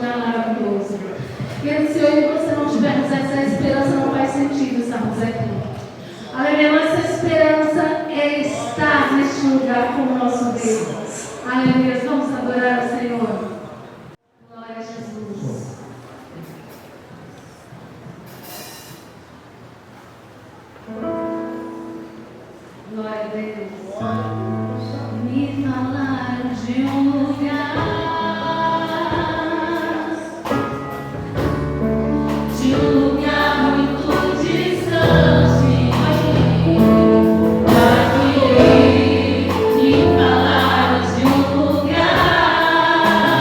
lugar maravilhoso. E se hoje você não tivermos essa esperança, não faz sentido estarmos aqui. Aleluia, nossa esperança é estar neste lugar com o nosso Deus. Aleluia, vamos adorar o Senhor. Glória a Jesus. Glória a Deus. Me falaram de um lugar, de um lugar muito distante. Aqui me falaram de um lugar.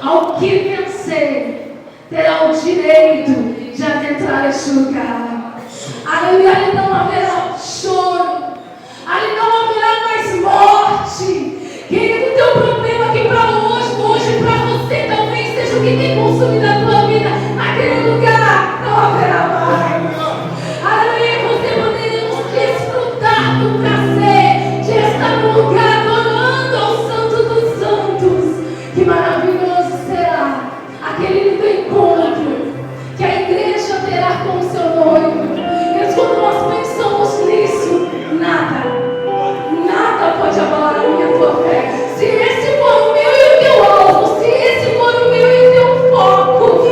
ao que vencer, terá o direito de adentrar este lugar. Aleluia, ali não haverá choro, ali não haverá mais morte. Querido, teu problema aqui para hoje para você talvez seja o que tem consumido a tua vida. Naquele lugar não haverá mais. Aleluia, você poderemos desfrutar do prazer de estar no lugar adorando ao Santo dos Santos. Que maravilhoso será aquele lindo encontro que a igreja terá com o seu noivo. E quando nós pensamos nisso, nada pode abalar a minha tua fé. Se esse for o meu e o teu alvo, se esse for o meu e o teu foco,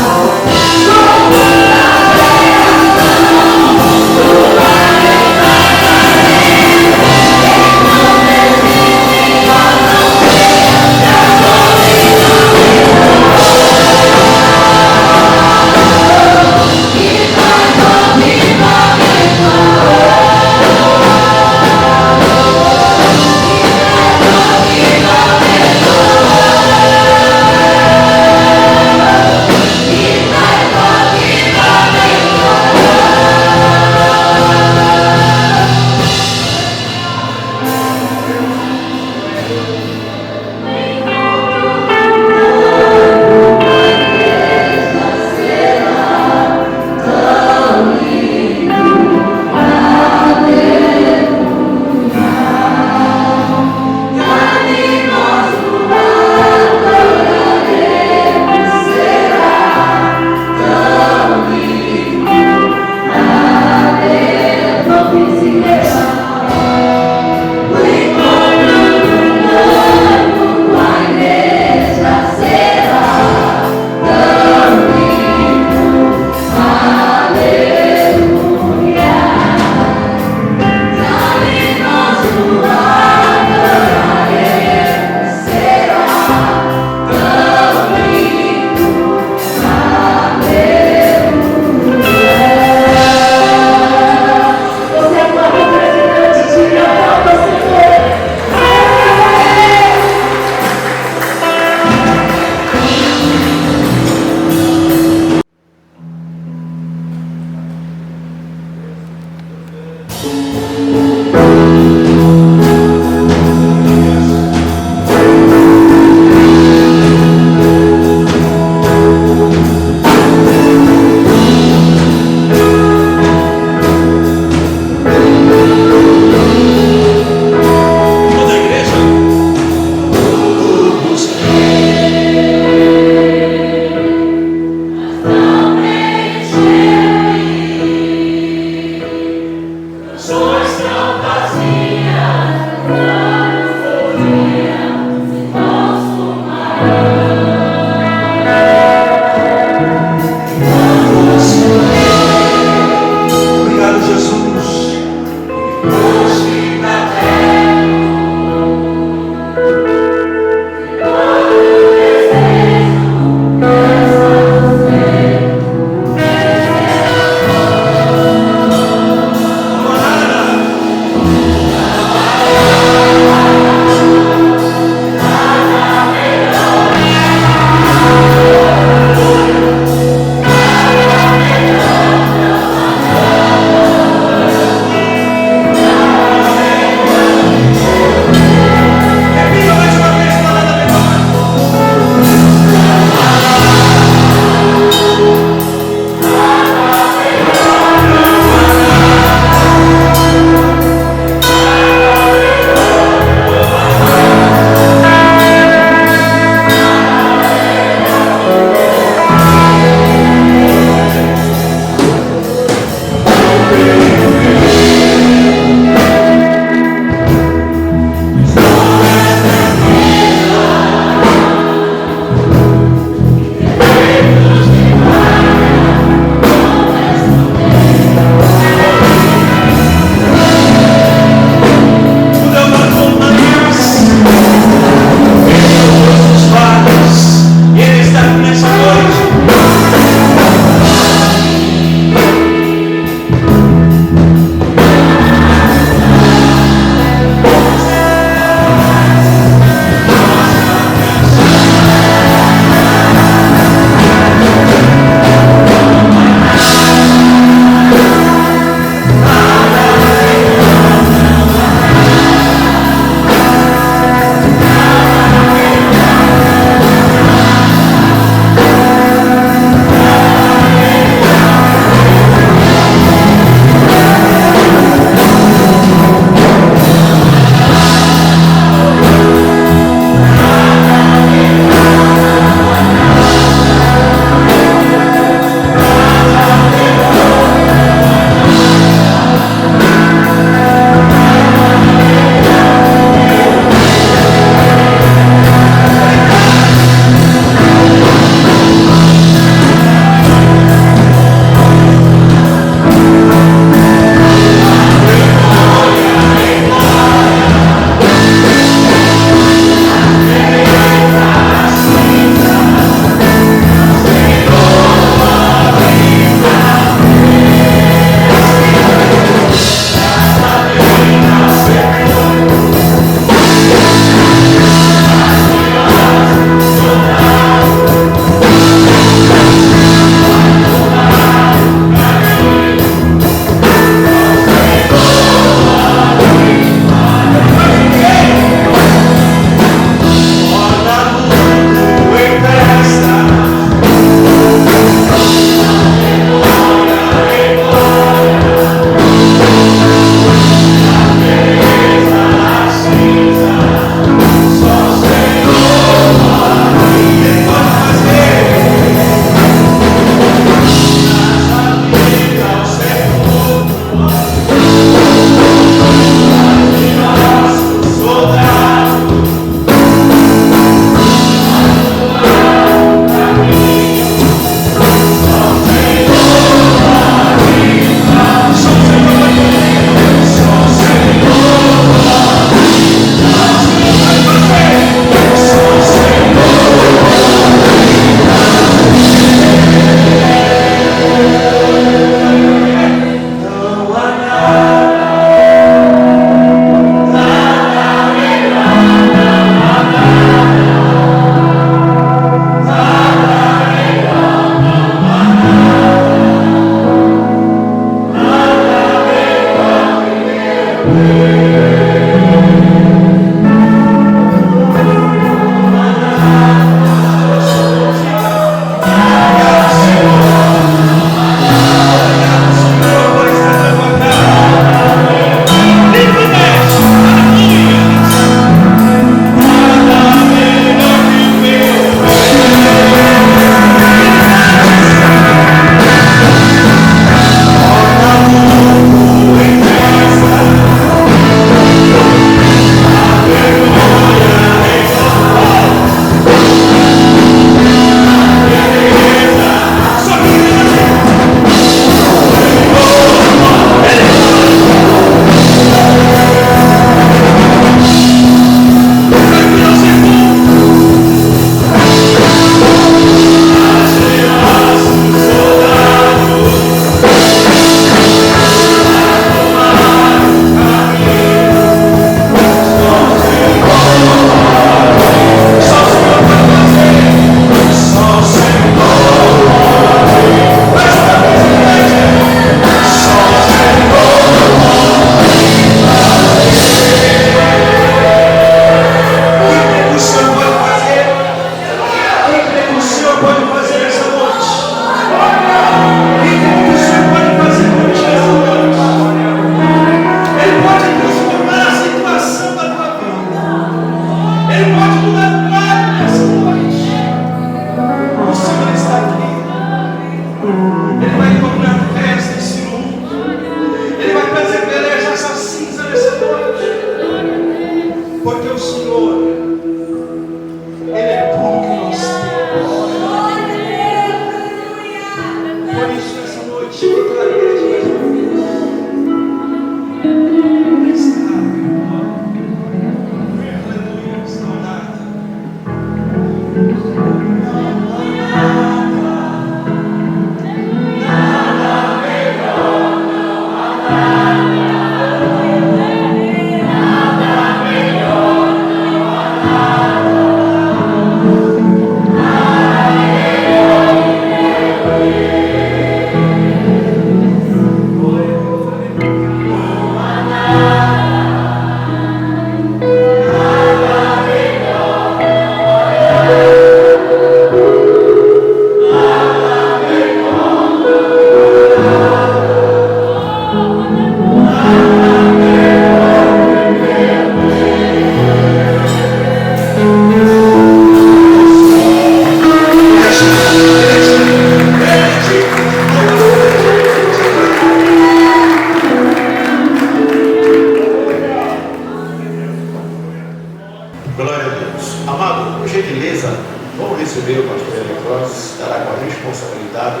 Francis estará com a responsabilidade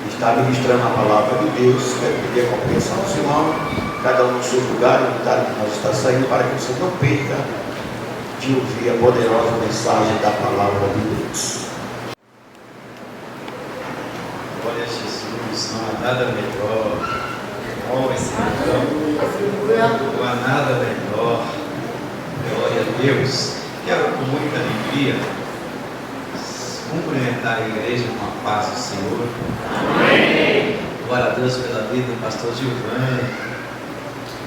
de estar ministrando a palavra de Deus. Quero pedir a compreensão do Simão, cada um no seu lugar, no lugar que nós está saindo, para que você não perca de ouvir a poderosa mensagem da palavra de Deus. Glória a Jesus, não há nada melhor. Oh, esse não há nada melhor. Glória a Deus. Quero com muita alegria cumprimentar a igreja com a paz do Senhor. Amém. Glória a Deus pela vida do pastor Gilvan,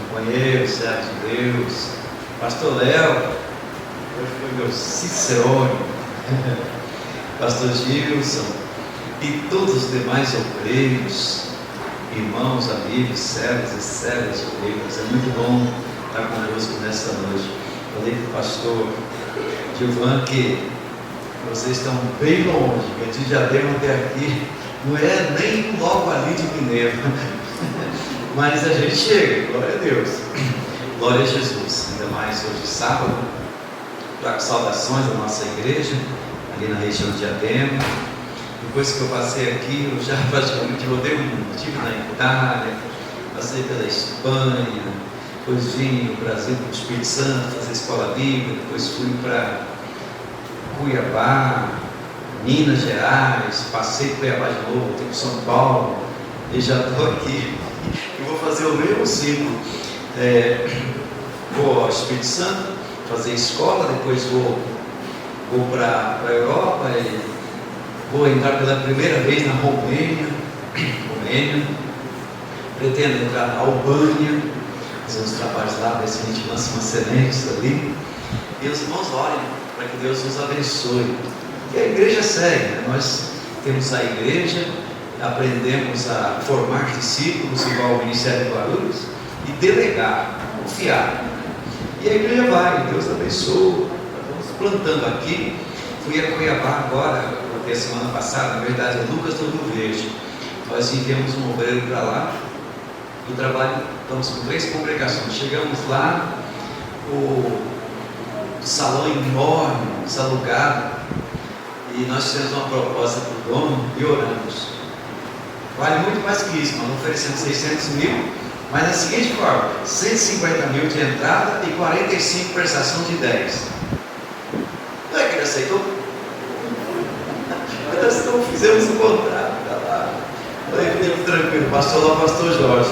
companheiro, servo de Deus. Pastor Léo, hoje foi meu Cicerone. Pastor Gilson e todos os demais obreiros, irmãos, amigos, servos e servas de Deus. É muito bom estar conosco nesta noite. Falei para o pastor Gilvan que vocês estão bem longe, que de Diadema até aqui não é nem logo ali de Mineiro, mas a gente chega, glória a Deus, glória a Jesus. Ainda mais hoje sábado, para saudações da nossa igreja ali na região de Diadema. Depois que eu passei aqui, eu já praticamente rodei o mundo. Estive na Itália, passei pela Espanha, depois vim no Brasil para o Espírito Santo fazer escola bíblica, depois fui para Cuiabá, Minas Gerais, passei por Cuiabá de novo, voltei para São Paulo e já estou aqui. Eu vou fazer o mesmo ciclo. Vou ao Espírito Santo fazer escola, depois vou para a Europa e vou entrar pela primeira vez na Romênia, pretendo entrar na Albânia, fazer uns trabalhos lá, ver se a gente lança umas sementes ali. E os irmãos orem para que Deus nos abençoe. E a igreja segue, né? Nós temos a igreja, aprendemos a formar discípulos, igual ao Ministério de Guarulhos, e delegar, confiar. E a igreja vai, Deus abençoe. Estamos plantando aqui. Fui a Cuiabá agora, porque a semana passada, na verdade, é Lucas do Rio Verde. Nós enviamos um obreiro para lá. Do trabalho, estamos com 3 congregações. Chegamos lá, o salão enorme, desalugado, e nós fizemos uma proposta para o dono e oramos. Vale muito mais que isso, nós oferecemos 600 mil, mas da seguinte forma: 150 mil de entrada e 45 prestação de 10. Não é que ele aceitou? Nós não fizemos um contrato, tá lá. Fique tranquilo, pastor lá, pastor Jorge.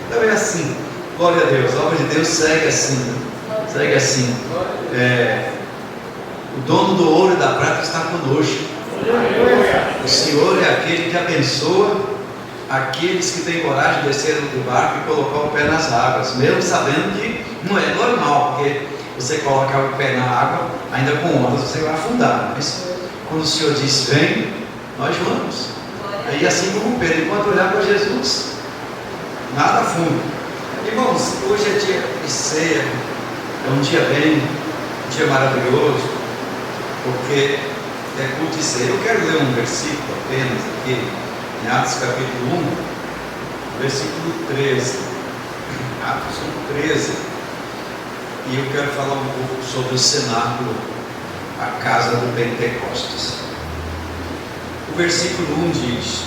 Então é assim, glória a Deus, a obra de Deus segue assim. Segue assim. O dono do ouro e da prata está conosco. O Senhor é aquele que abençoa aqueles que têm coragem de descer do barco e colocar o pé nas águas, mesmo sabendo que não é normal, porque você colocar o pé na água, ainda com ondas, você vai afundar. Mas quando o Senhor diz vem, nós vamos. Aí assim como Pedro, enquanto olhar para Jesus, nada afunda. Irmãos, hoje é dia de ceia, é um dia maravilhoso, porque é culto de ceia. Eu quero ler um versículo apenas aqui, em Atos capítulo 1, versículo 13. Atos 1, 13. E eu quero falar um pouco sobre o cenáculo, a casa do Pentecostes. O versículo 1 diz: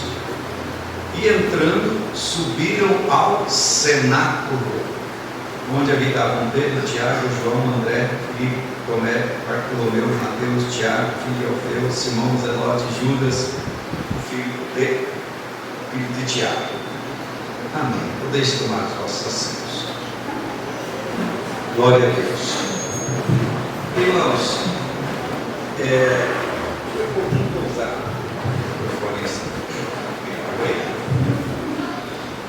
e entrando, subiram ao cenáculo, onde habitavam Pedro, Tiago, João, André, Filipe, Tomé, Bartolomeu, Mateus, Tiago, filho de Alfeu, Simão, Zelote, Judas, o filho de Tiago. Amém. Podeis tomar os vossos assentos. Glória a Deus. Irmãos, foi um pouquinho pousado.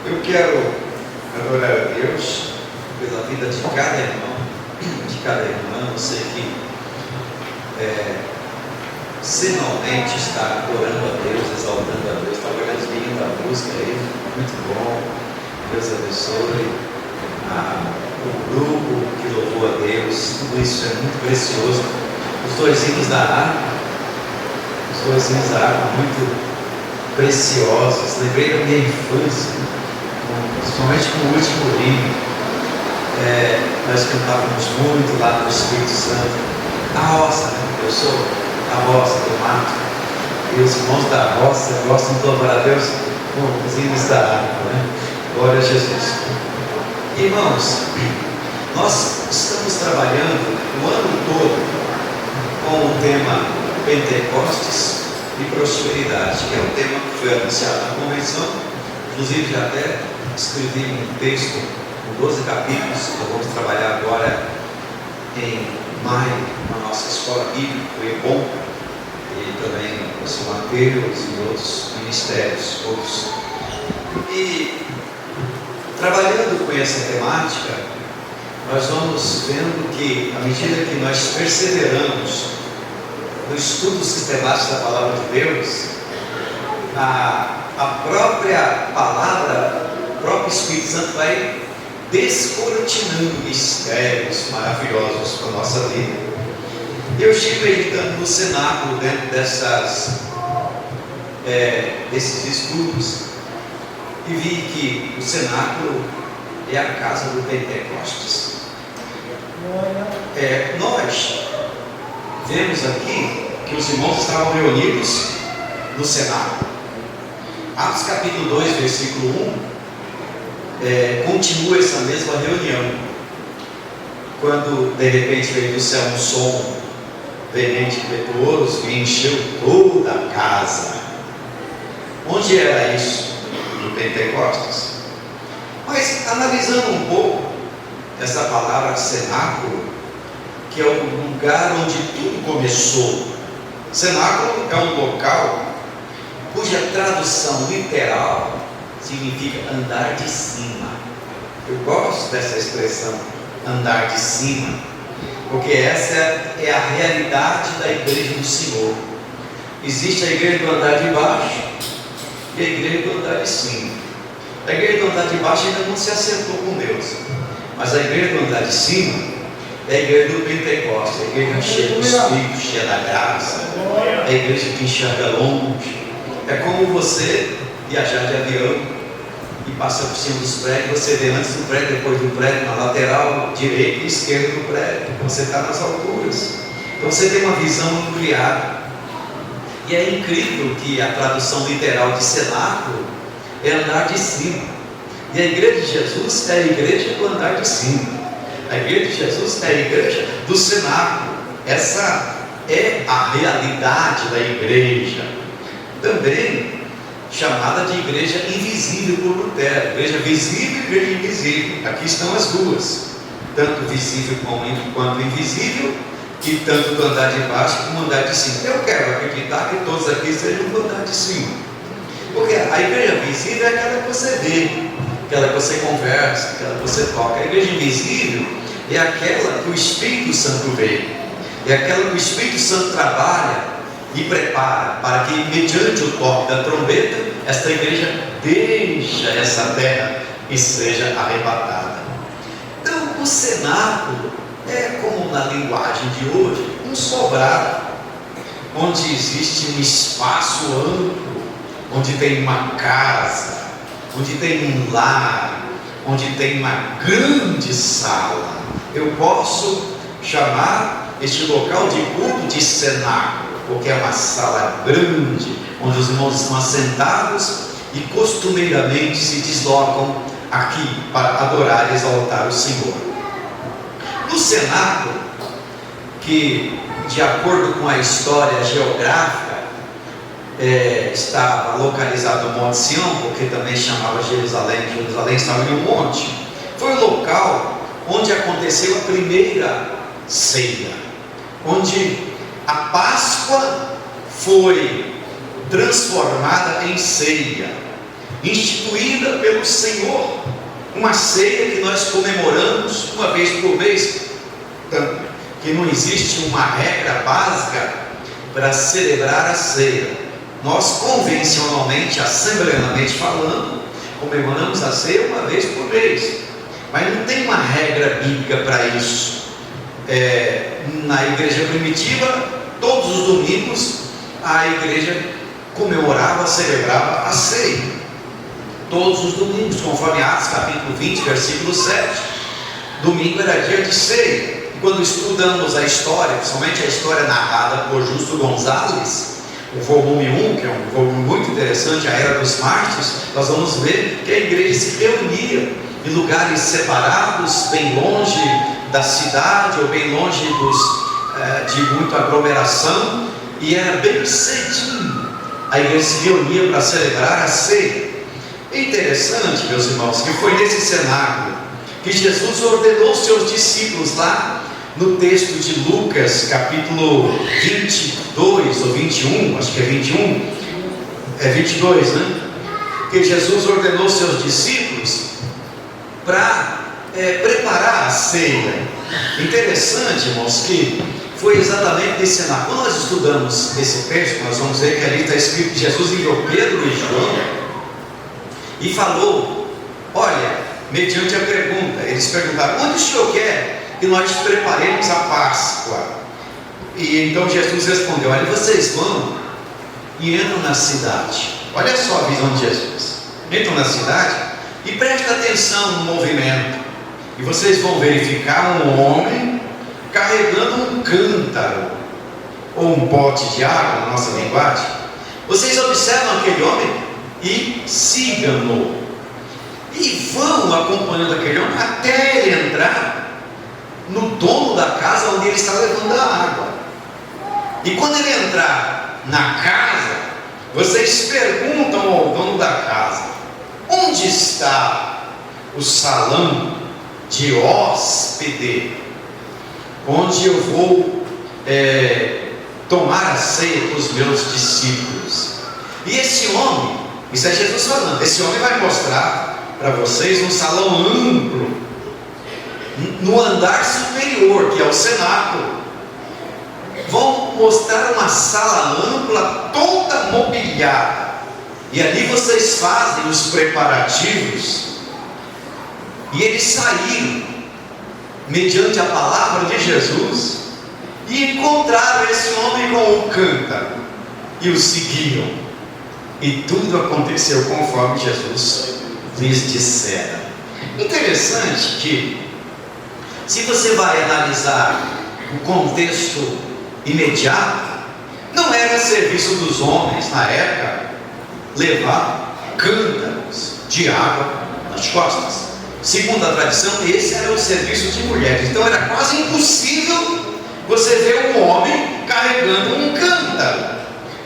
Eu quero adorar a Deus pela vida de cada irmão, eu sei que semanalmente está adorando a Deus, exaltando a Deus, está olhando os meninos da música aí, muito bom. Deus abençoe o grupo que louvou a Deus, tudo isso é muito precioso. Os 2 hinos da harpa, muito preciosos. Lembrei da minha infância, principalmente com o último hino. Nós cantávamos muito lá no Espírito Santo. A roça, né? Eu sou a roça do mato. E os irmãos da roça gostam de louvar a Deus com os hinos da água, né? Glória a Jesus. Irmãos, nós estamos trabalhando o ano todo com o tema Pentecostes e prosperidade, que é um tema que foi anunciado na convenção. Inclusive já até escrevi um texto com 12 capítulos que nós vamos trabalhar agora em maio na nossa escola bíblica, o EBOM, e também o São Mateus e outros ministérios, outros. E trabalhando com essa temática, nós vamos vendo que, à medida que nós perseveramos no estudo sistemático da Palavra de Deus, a própria palavra, o próprio Espírito Santo vai descortinando mistérios maravilhosos para a nossa vida. Eu estive meditando no cenáculo dentro desses estudos e vi que o cenáculo é a casa do Pentecostes. Nós vemos aqui que os irmãos estavam reunidos no cenáculo. Atos capítulo 2, versículo 1, continua essa mesma reunião, quando de repente veio do céu um som veemente e impetuoso e encheu toda a casa. Onde era isso? No Pentecostes. Mas analisando um pouco essa palavra cenáculo, que é o lugar onde tudo começou. Cenáculo é um local cuja tradução literal significa andar de cima. Eu gosto dessa expressão, andar de cima, porque essa é a realidade da igreja do Senhor. Existe a igreja do andar de baixo e a igreja do andar de cima. A igreja do andar de baixo ainda não se acertou com Deus, mas a igreja do andar de cima é a igreja do Pentecostes, a igreja cheia do Espírito, cheia da graça, a igreja que enxerga longe. É como você viajar de avião e passa por cima dos prédios, você vê antes do prédio, depois do prédio, na lateral direita e esquerda do prédio, você está nas alturas, então você tem uma visão ampliada. E é incrível que a tradução literal de cenáculo é andar de cima, e a igreja de Jesus é a igreja do andar de cima, a igreja de Jesus é a igreja do cenáculo. Essa é a realidade da igreja, também chamada de igreja invisível por Lutero, igreja visível e igreja invisível. Aqui estão as duas, tanto visível quanto invisível, e tanto do andar de baixo como do andar de cima. Eu quero acreditar que todos aqui sejam do andar de cima, porque a igreja visível é aquela que você vê, aquela que você conversa, aquela que você toca. A igreja invisível é aquela que o Espírito Santo vê, é aquela que o Espírito Santo trabalha e prepara para que, mediante o toque da trombeta, esta igreja deixe essa terra e seja arrebatada. Então, o cenáculo é, como na linguagem de hoje, um sobrado, onde existe um espaço amplo, onde tem uma casa, onde tem um lar, onde tem uma grande sala. Eu posso chamar este local de culto de cenáculo, porque é uma sala grande, onde os irmãos estão assentados e costumeiramente se deslocam aqui para adorar e exaltar o Senhor. No cenáculo, que de acordo com a história geográfica estava localizado no Monte Sião, porque também chamava Jerusalém estava em um monte, foi o local onde aconteceu a primeira ceia, onde a Páscoa foi transformada em ceia, instituída pelo Senhor, uma ceia que nós comemoramos uma vez por mês, tanto que não existe uma regra básica para celebrar a ceia. Nós convencionalmente, assembleariamente falando, comemoramos a ceia uma vez por mês, mas não tem uma regra bíblica para isso. Na igreja primitiva, todos os domingos a igreja comemorava, celebrava a ceia, todos os domingos, conforme Atos capítulo 20, versículo 7, domingo era dia de ceia. E quando estudamos a história, principalmente a história narrada por Justo Gonzalez, o volume 1, que é um volume muito interessante, A Era dos Mártires, nós vamos ver que a igreja se reunia em lugares separados, bem longe da cidade ou bem longe de muita aglomeração, e era bem cedinho a igreja se reunia para celebrar a ceia. É interessante, meus irmãos, que foi nesse cenário que Jesus ordenou os seus discípulos lá no texto de Lucas, capítulo 22 ou 21, acho que é 21, é 22, né? Que Jesus ordenou os seus discípulos para preparar a ceia. Interessante, irmãos, que foi exatamente nesse cenário. Quando nós estudamos esse texto, nós vamos ver que ali está escrito que Jesus enviou Pedro e João e falou, olha, mediante a pergunta, eles perguntaram, onde o Senhor quer que nós preparemos a Páscoa? E então Jesus respondeu, olha, vocês vão e entram na cidade. Olha só a visão de Jesus. Entram na cidade e prestem atenção no movimento. E vocês vão verificar um homem carregando um cântaro ou um pote de água, na nossa linguagem. Vocês observam aquele homem e sigam-no. E vão acompanhando aquele homem até ele entrar no dono da casa onde ele está levando a água. E quando ele entrar na casa, vocês perguntam ao dono da casa, onde está o salão de hóspede, onde eu vou tomar a ceia com os meus discípulos? E esse homem, isso é Jesus falando, esse homem vai mostrar para vocês um salão amplo, no andar superior, que é o cenáculo. Vão mostrar uma sala ampla, toda mobiliada, e ali vocês fazem os preparativos. E eles saíram mediante a palavra de Jesus e encontraram esse homem com o cântaro e o seguiam, e tudo aconteceu conforme Jesus lhes dissera. Interessante que, se você vai analisar o contexto imediato, não era serviço dos homens na época levar cântaros de água nas costas. Segundo a tradição, esse era o serviço de mulheres. Então era quase impossível você ver um homem carregando um cântaro.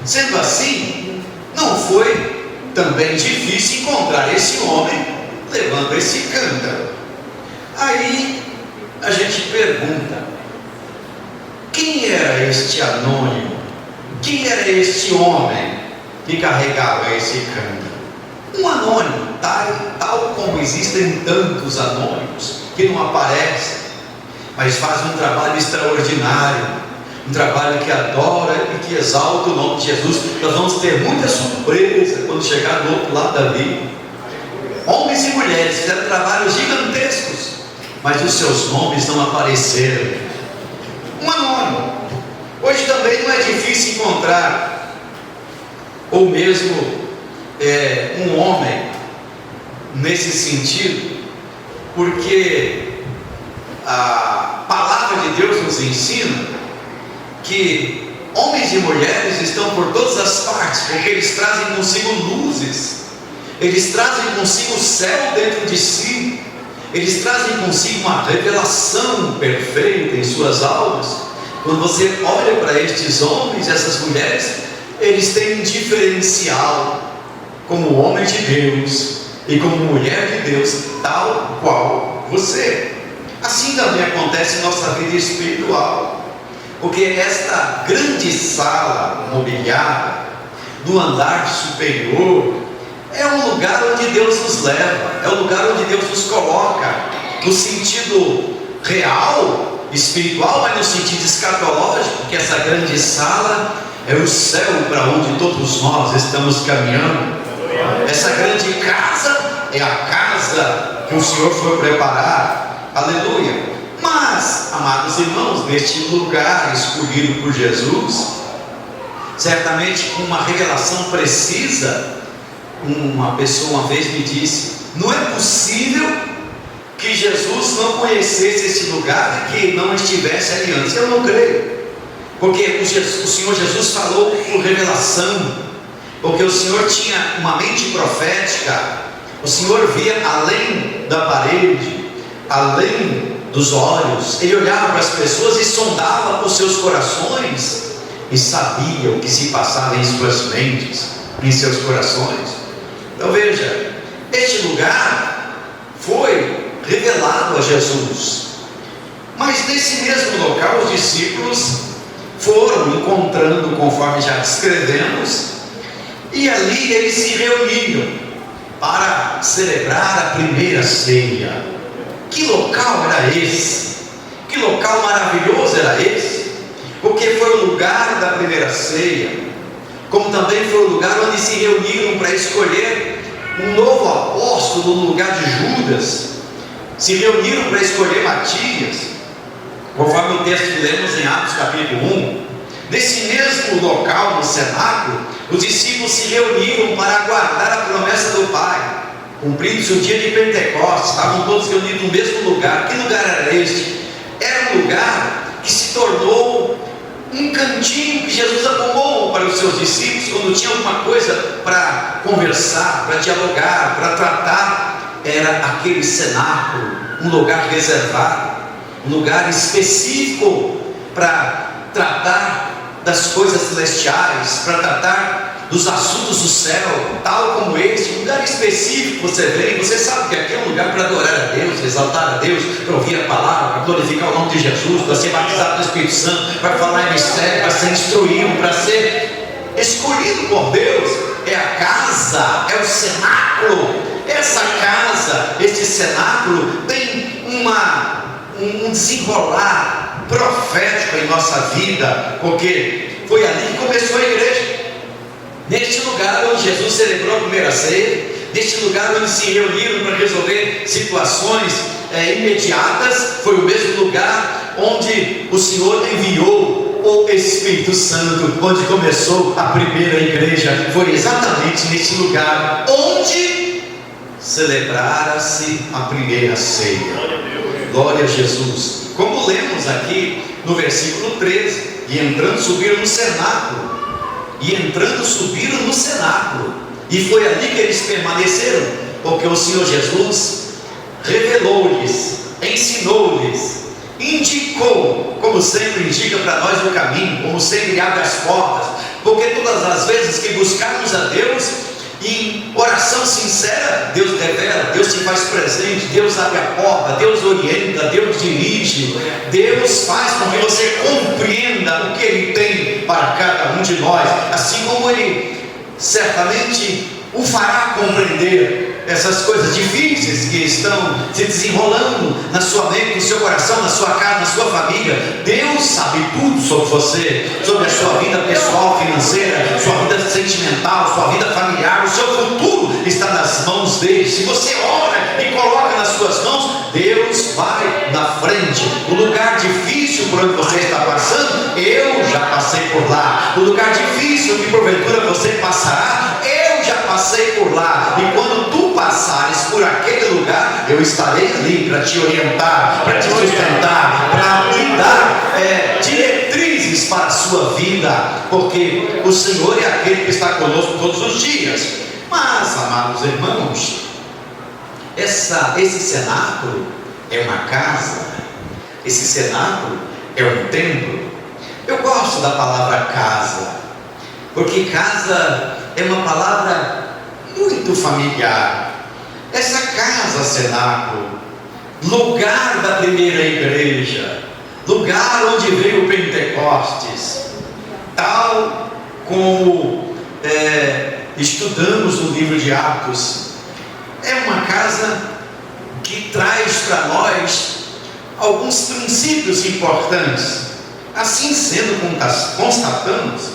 Sendo assim, não foi também difícil encontrar esse homem levando esse cântaro. Aí a gente pergunta, quem era este anônimo? Quem era este homem que carregava esse cântaro? Um anônimo, tal como existem tantos anônimos que não aparecem, mas fazem um trabalho extraordinário, um trabalho que adora e que exalta o nome de Jesus. Nós vamos ter muita surpresa quando chegar do outro lado da vida. Homens e mulheres fizeram trabalhos gigantescos, mas os seus nomes não apareceram. Um anônimo. Hoje também não é difícil encontrar, ou mesmo um homem nesse sentido, porque a palavra de Deus nos ensina que homens e mulheres estão por todas as partes, porque eles trazem consigo luzes, eles trazem consigo o céu dentro de si, eles trazem consigo uma revelação perfeita em suas almas. Quando você olha para estes homens e essas mulheres, eles têm um diferencial como homem de Deus e como mulher de Deus, tal qual você. Assim também acontece em nossa vida espiritual, porque esta grande sala mobiliada no andar superior é um lugar onde Deus nos leva, é um lugar onde Deus nos coloca, no sentido real, espiritual, mas no sentido escatológico, porque essa grande sala é o céu para onde todos nós estamos caminhando. Essa grande casa é a casa que o Senhor foi preparar. Aleluia. Mas, amados irmãos, neste lugar escolhido por Jesus, certamente com uma revelação precisa, uma pessoa uma vez me disse, não é possível que Jesus não conhecesse esse lugar e que não estivesse ali antes. Eu não creio, porque o Senhor Jesus falou por revelação, porque o Senhor tinha uma mente profética. O Senhor via além da parede, além dos olhos. Ele olhava para as pessoas e sondava os seus corações e sabia o que se passava em suas mentes, em seus corações. Então veja, este lugar foi revelado a Jesus, mas nesse mesmo local os discípulos foram encontrando, conforme já descrevemos, e ali eles se reuniram para celebrar a primeira ceia. Que local era esse? Que local maravilhoso era esse? Porque foi o lugar da primeira ceia, como também foi o lugar onde se reuniram para escolher um novo apóstolo no lugar de Judas. Se reuniram para escolher Matias, conforme o texto que lemos em Atos capítulo 1. Nesse mesmo local, no cenáculo, os discípulos se reuniram para aguardar a promessa do Pai, cumprindo-se o dia de Pentecostes. Estavam todos reunidos no mesmo lugar. Que lugar era este? Era um lugar que se tornou um cantinho que Jesus arrumou para os seus discípulos quando tinha alguma coisa para conversar, para dialogar, para tratar. Era aquele cenáculo, um lugar reservado, um lugar específico para tratar das coisas celestiais, para tratar dos assuntos do céu, tal como esse, um lugar específico. Você vem, você sabe que aqui é um lugar para adorar a Deus, exaltar a Deus, para ouvir a palavra, para glorificar o nome de Jesus, para ser batizado no Espírito Santo, para falar em mistério, para ser instruído, para ser escolhido por Deus. É a casa, é o cenáculo. Essa casa, este cenáculo tem um desenrolar profético em nossa vida, porque foi ali que começou a igreja. Neste lugar onde Jesus celebrou a primeira ceia, neste lugar onde se reuniram para resolver situações imediatas, foi o mesmo lugar onde o Senhor enviou o Espírito Santo, onde começou a primeira igreja. Foi exatamente neste lugar onde celebrara-se a primeira ceia. Glória a Jesus. Como lemos aqui no versículo 13, e entrando subiram no cenáculo. E foi ali que eles permaneceram, porque o Senhor Jesus revelou-lhes, ensinou-lhes, indicou, como sempre indica para nós o caminho, como sempre abre as portas, porque todas as vezes que buscarmos a Deus em oração sincera, Deus revela, Deus se faz presente, Deus abre a porta, Deus orienta, Deus dirige, Deus faz com que você compreenda o que Ele tem para cada um de nós, assim como Ele certamente o fará compreender essas coisas difíceis que estão se desenrolando na sua mente, no seu coração, na sua casa, na sua família. Deus sabe tudo sobre você, sobre a sua vida pessoal, financeira, sua vida sentimental, sua vida familiar. O seu futuro está nas mãos dele. Se você ora e coloca nas suas mãos, Deus vai na frente. O lugar difícil por onde você está passando, eu já passei por lá. O lugar difícil que porventura você passará, eu já passei por lá. E quando tu passares por aquele lugar, eu estarei ali para te orientar, para te sustentar, para te dar diretrizes para a sua vida, porque o Senhor é aquele que está conosco todos os dias. Mas, amados irmãos, esse cenáculo é uma casa, esse cenáculo é um templo. Eu gosto da palavra casa, porque casa é uma palavra muito familiar. Essa casa, cenáculo, lugar da primeira igreja, lugar onde veio o Pentecostes, tal como estudamos no livro de Atos, é uma casa que traz para nós alguns princípios importantes. Assim sendo, constatamos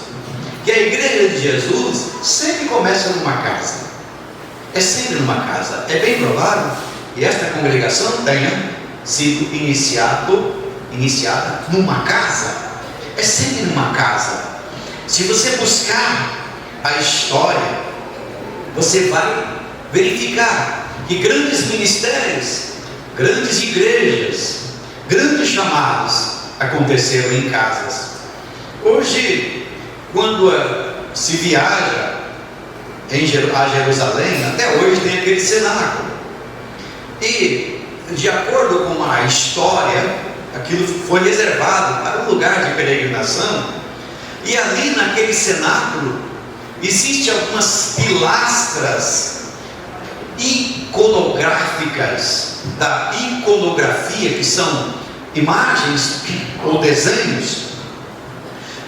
que a igreja de Jesus sempre começa numa casa. É sempre numa casa. É bem provável que esta congregação tenha sido iniciada numa casa. É sempre numa casa. Se você buscar a história, você vai verificar que grandes ministérios, grandes igrejas, grandes chamados aconteceram em casas. Hoje, quando se viaja a Jerusalém, até hoje tem aquele cenáculo. E, de acordo com a história, aquilo foi reservado para um lugar de peregrinação. E ali naquele cenáculo existem algumas pilastras iconográficas da iconografia, que são imagens ou desenhos.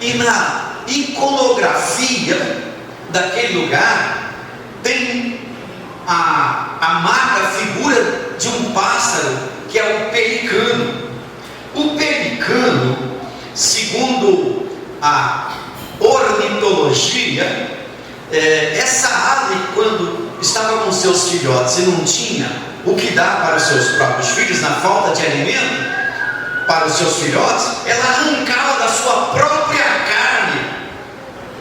E na iconografia daquele lugar tem a marca, a figura de um pássaro, que é o pelicano. O pelicano, segundo a ornitologia, essa ave, quando estava com seus filhotes e não tinha o que dar para os seus próprios filhos, na falta de alimento para os seus filhotes, ela arrancava da sua própria carne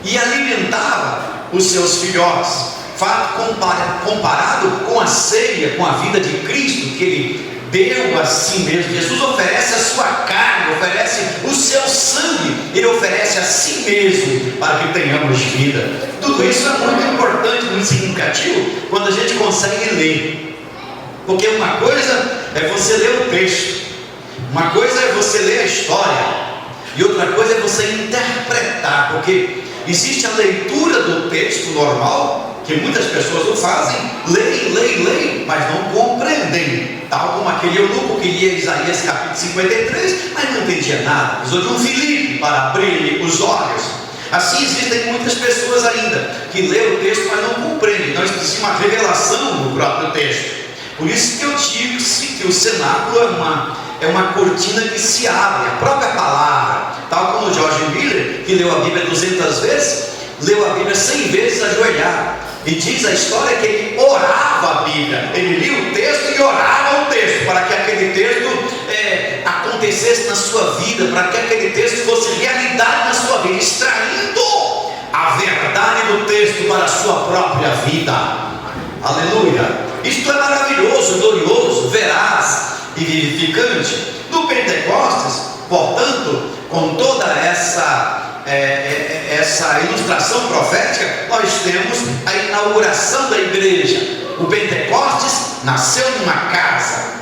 e alimentava os seus filhotes. Fato comparado com a ceia, com a vida de Cristo, que Ele deu a si mesmo. Jesus oferece a sua carne, oferece o seu sangue, Ele oferece a si mesmo para que tenhamos vida. Tudo isso é muito importante, muito significativo quando a gente consegue ler, porque uma coisa é você ler o texto, uma coisa é você ler a história, e outra coisa é você interpretar, porque existe a leitura do texto normal, que muitas pessoas o fazem, leem, mas não compreendem, tal como aquele eunuco que lia Isaías capítulo 53, mas não entendia nada, precisou de um Filipe para abrir os olhos. Assim existem muitas pessoas ainda que lêem o texto, mas não compreendem. Então existe uma revelação no próprio texto. Por isso que eu digo que o cenáculo é uma cortina que se abre, a própria palavra, tal como o George Miller, que leu a Bíblia 200 vezes, leu a Bíblia 100 vezes ajoelhado. E diz a história que ele orava a Bíblia, ele lia o texto e orava o texto, para que aquele texto acontecesse na sua vida, para que aquele texto fosse realidade na sua vida, extraindo a verdade do texto para a sua própria vida. Aleluia! Isto é maravilhoso, glorioso, veraz e vivificante. No Pentecostes, portanto, com toda essa ilustração profética, nós temos a inauguração da igreja. O Pentecostes nasceu numa casa,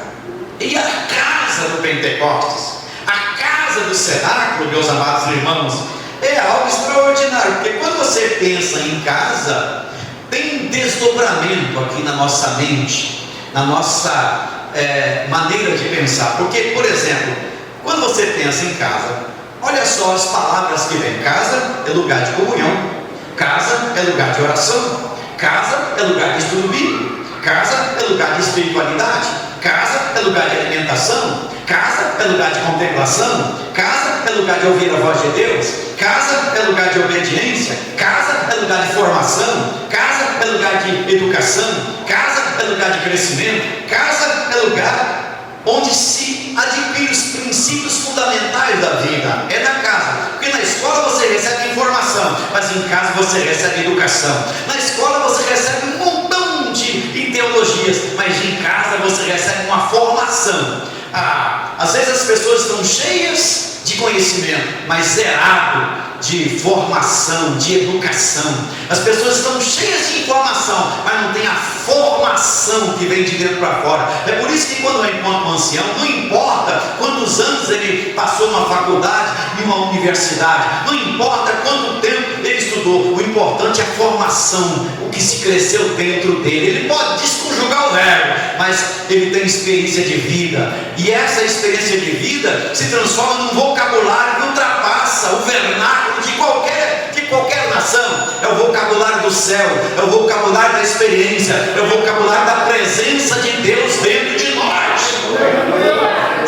e a casa do Pentecostes, a casa do cenáculo, meus amados irmãos, é algo extraordinário, porque quando você pensa em casa, tem um desdobramento aqui na nossa mente, na nossa maneira de pensar. Porque, por exemplo, quando você pensa em casa, olha só as palavras que vem. Casa é lugar de comunhão, casa é lugar de oração, casa é lugar de estudo bíblico, casa é lugar de espiritualidade, casa é lugar de alimentação, casa é lugar de contemplação, casa é lugar de ouvir a voz de Deus, casa é lugar de obediência, casa é lugar de formação, casa é lugar de educação, casa é lugar de crescimento, casa é lugar onde se adquire os princípios fundamentais da vida. É na casa, porque na escola você recebe informação, mas em casa você recebe educação. Na escola você recebe um montão de teologias, mas em casa você recebe uma formação. Às vezes as pessoas estão cheias de conhecimento, mas zerado de formação, de educação. As pessoas estão cheias de informação, mas não tem a formação que vem de dentro para fora. É por isso que quando é um ancião, não importa quantos anos ele passou numa faculdade, em uma universidade, não importa quanto tempo ele estudou, o importante é a formação, o que se cresceu dentro dele. Ele pode desconjugar o verbo, mas ele tem experiência de vida, e essa experiência de vida se transforma num vocabulário que ultrapassa o vernáculo de qualquer nação. É o vocabulário do céu, é o vocabulário da experiência, é o vocabulário da presença de Deus dentro de nós.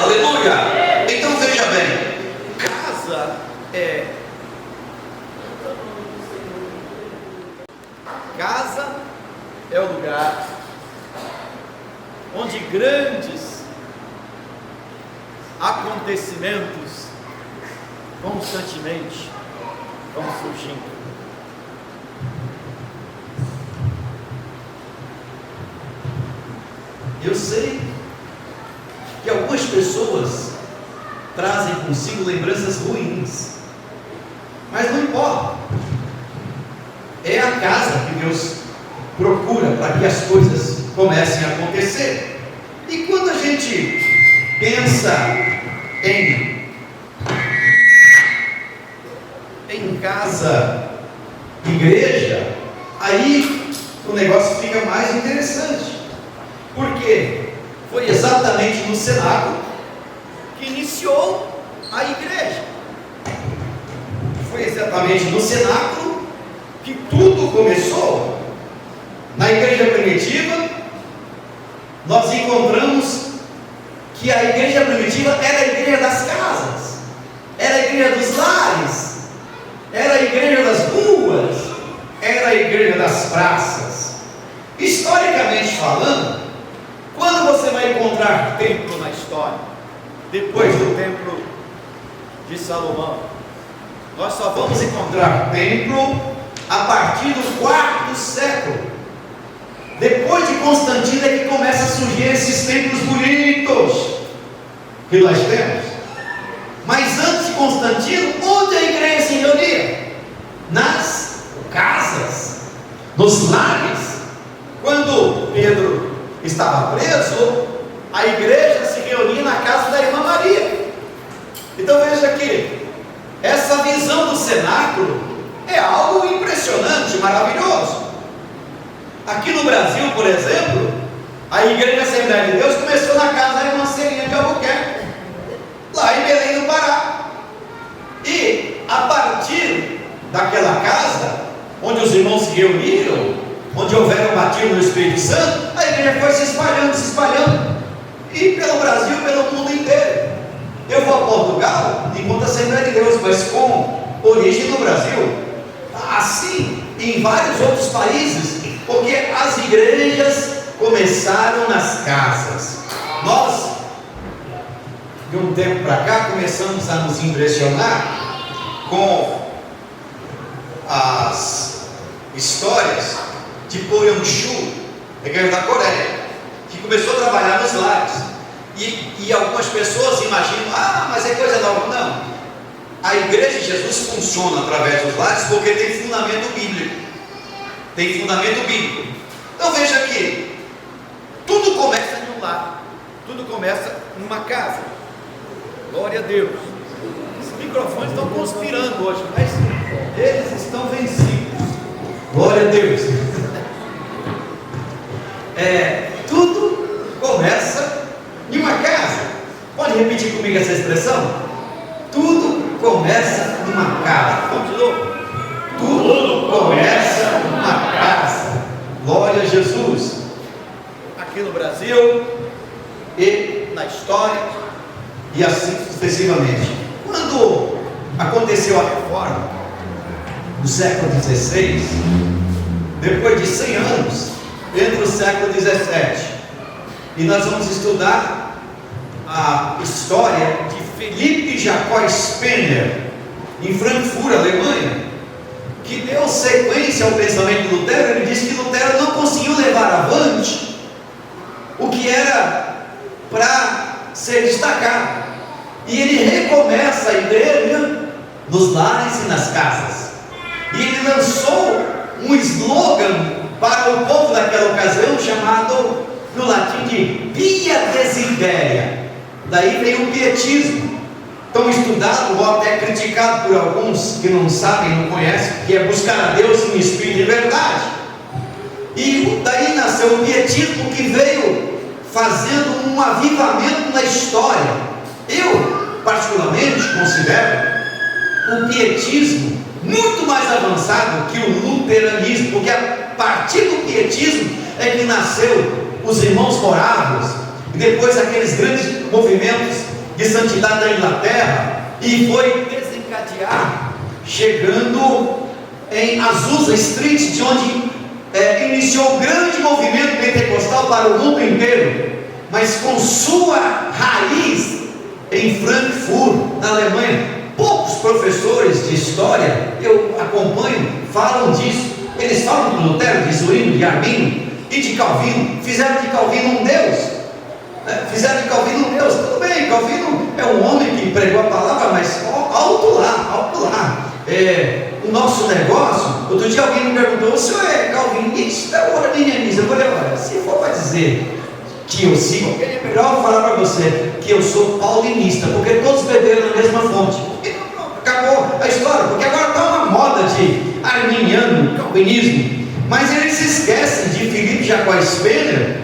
Aleluia! Então veja bem, casa é o lugar onde grandes acontecimentos constantemente vão surgindo. Eu sei que algumas pessoas trazem consigo lembranças ruins Mas não importa. É a casa que Deus procura para que as coisas comecem a acontecer. E quando a gente pensa em casa, igreja, aí o negócio fica mais interessante. Porque foi exatamente no cenáculo que iniciou a igreja. Foi exatamente no cenáculo que tudo começou. Na igreja primitiva, nós encontramos que a igreja primitiva era a igreja das casas, era a igreja dos lares, era a igreja das ruas, era a igreja das praças. Historicamente falando, quando você vai encontrar templo na história, depois do templo de Salomão, nós só vamos encontrar templo a partir do 4º século. Depois de Constantino é que começa a surgir esses templos bonitos que nós temos. Mas antes de Constantino, onde a igreja se reunia? Nas casas, nos lares. Quando Pedro estava preso, a igreja se reunia na casa da irmã Maria. Então veja aqui, essa visão do cenáculo é algo impressionante, maravilhoso. Aqui no Brasil, por exemplo, a Igreja Assembleia de Deus começou na casa da irmã Celinha de Albuquerque, lá em Belém do Pará. E a partir daquela casa, onde os irmãos se reuniram, onde houveram batismo no Espírito Santo, a igreja foi se espalhando, e pelo Brasil, pelo mundo inteiro. Eu vou a Portugal, encontro a Assembleia de Deus, mas com origem no Brasil, assim em vários outros países, porque as igrejas começaram nas casas. Nós, de um tempo para cá, começamos a nos impressionar com as histórias de Poyang-Shu, da igreja da Coreia, que começou a trabalhar nos lares. E algumas pessoas imaginam, mas é coisa nova. Não, a igreja de Jesus funciona através dos lares porque tem fundamento bíblico. Então veja aqui, tudo começa em um lar, tudo começa numa casa. Glória a Deus. Os microfones estão conspirando hoje, mas eles estão vencidos. Glória a Deus. Tudo começa em uma casa. Pode repetir comigo essa expressão? Tudo começa numa casa. Vamos de novo. Tudo começa numa casa. Glória a Jesus. Aqui no Brasil e na história, e assim sucessivamente. Quando aconteceu a reforma no século XVI, depois de 100 anos, entra o século XVII, e nós vamos estudar a história de Felipe Jacob Spener, em Frankfurt, Alemanha, que deu sequência ao pensamento de Lutero. Ele disse que Lutero não conseguiu levar avante o que era para ser destacado, e ele recomeça a igreja nos lares e nas casas, e ele lançou um slogan para o povo daquela ocasião, chamado no latim de Pia Desideria. Daí veio o pietismo, tão estudado ou até criticado por alguns que não sabem, não conhecem, que é buscar a Deus em espírito e verdade. E daí nasceu o pietismo, que veio fazendo um avivamento na história. Eu particularmente considero o pietismo muito mais avançado que o luteranismo, porque a partir do pietismo é que nasceu os irmãos moráveis, e depois aqueles grandes movimentos de santidade da Inglaterra, e foi desencadear, chegando em Azusa Street, de onde iniciou o grande movimento pentecostal para o mundo inteiro, mas com sua raiz em Frankfurt, na Alemanha. Poucos professores de história, eu acompanho, falam disso. Eles falam de Lutero, de Zwinglio, de Arminio e de Calvino. Fizeram de Calvino um Deus. Tudo bem, Calvino é um homem que pregou a palavra, mas alto lá. o nosso negócio. Outro dia alguém me perguntou: o senhor é calvinista ou arminianista? Eu falei: olha, se for para dizer que eu sigo, é melhor falar para você que eu sou paulinista, porque todos beberam na mesma fonte. E acabou a história, porque agora está uma moda de arminiano, calvinismo, mas eles se esquecem de Felipe Jacques Spener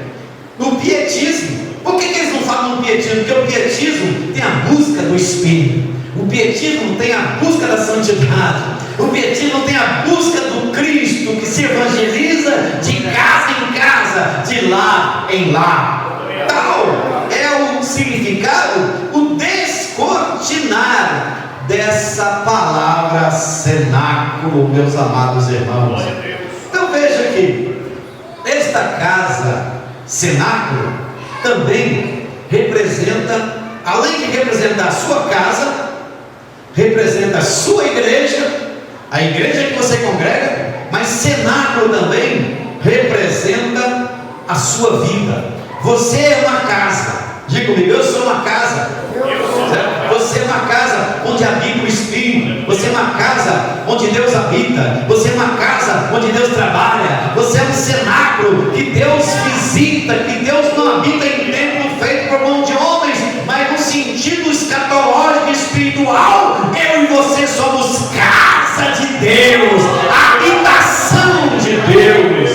no pietismo. Por que eles não falam no pietismo? Porque o pietismo tem a busca do Espírito, o pietismo tem a busca da santidade, o pietismo tem a busca do Cristo que se evangeliza de casa em casa, de lá em lá. Tal é o significado, o descortinar dessa palavra cenáculo, meus amados irmãos. Então veja que esta casa cenáculo também representa, além de representar a sua casa, representa a sua igreja, a igreja que você congrega, mas cenáculo também representa a sua vida. Você é uma casa. Diga comigo: eu sou uma casa. Você é uma casa onde habita o Espírito. Você é uma casa onde Deus habita. Você é uma casa onde Deus trabalha. Você é um cenáculo que Deus visita, que Deus não habita em templo feito por mão de homens, mas no sentido escatológico e espiritual. Eu e você somos casa de Deus, habitação de Deus.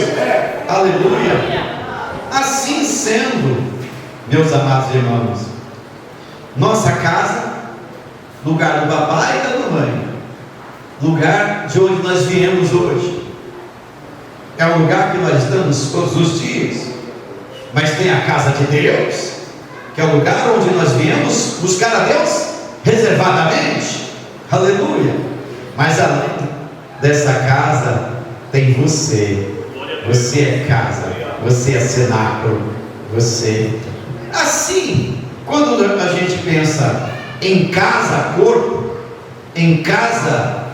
Aleluia. Assim sendo, meus amados irmãos, nossa casa, lugar do papai e da mamãe, lugar de onde nós viemos hoje, é um lugar que nós estamos todos os dias, mas tem a casa de Deus, que é o lugar onde nós viemos buscar a Deus reservadamente. Aleluia. Mas além dessa casa tem você. Você é casa, você é cenáculo, você. Assim, quando a gente pensa em casa, corpo, em casa,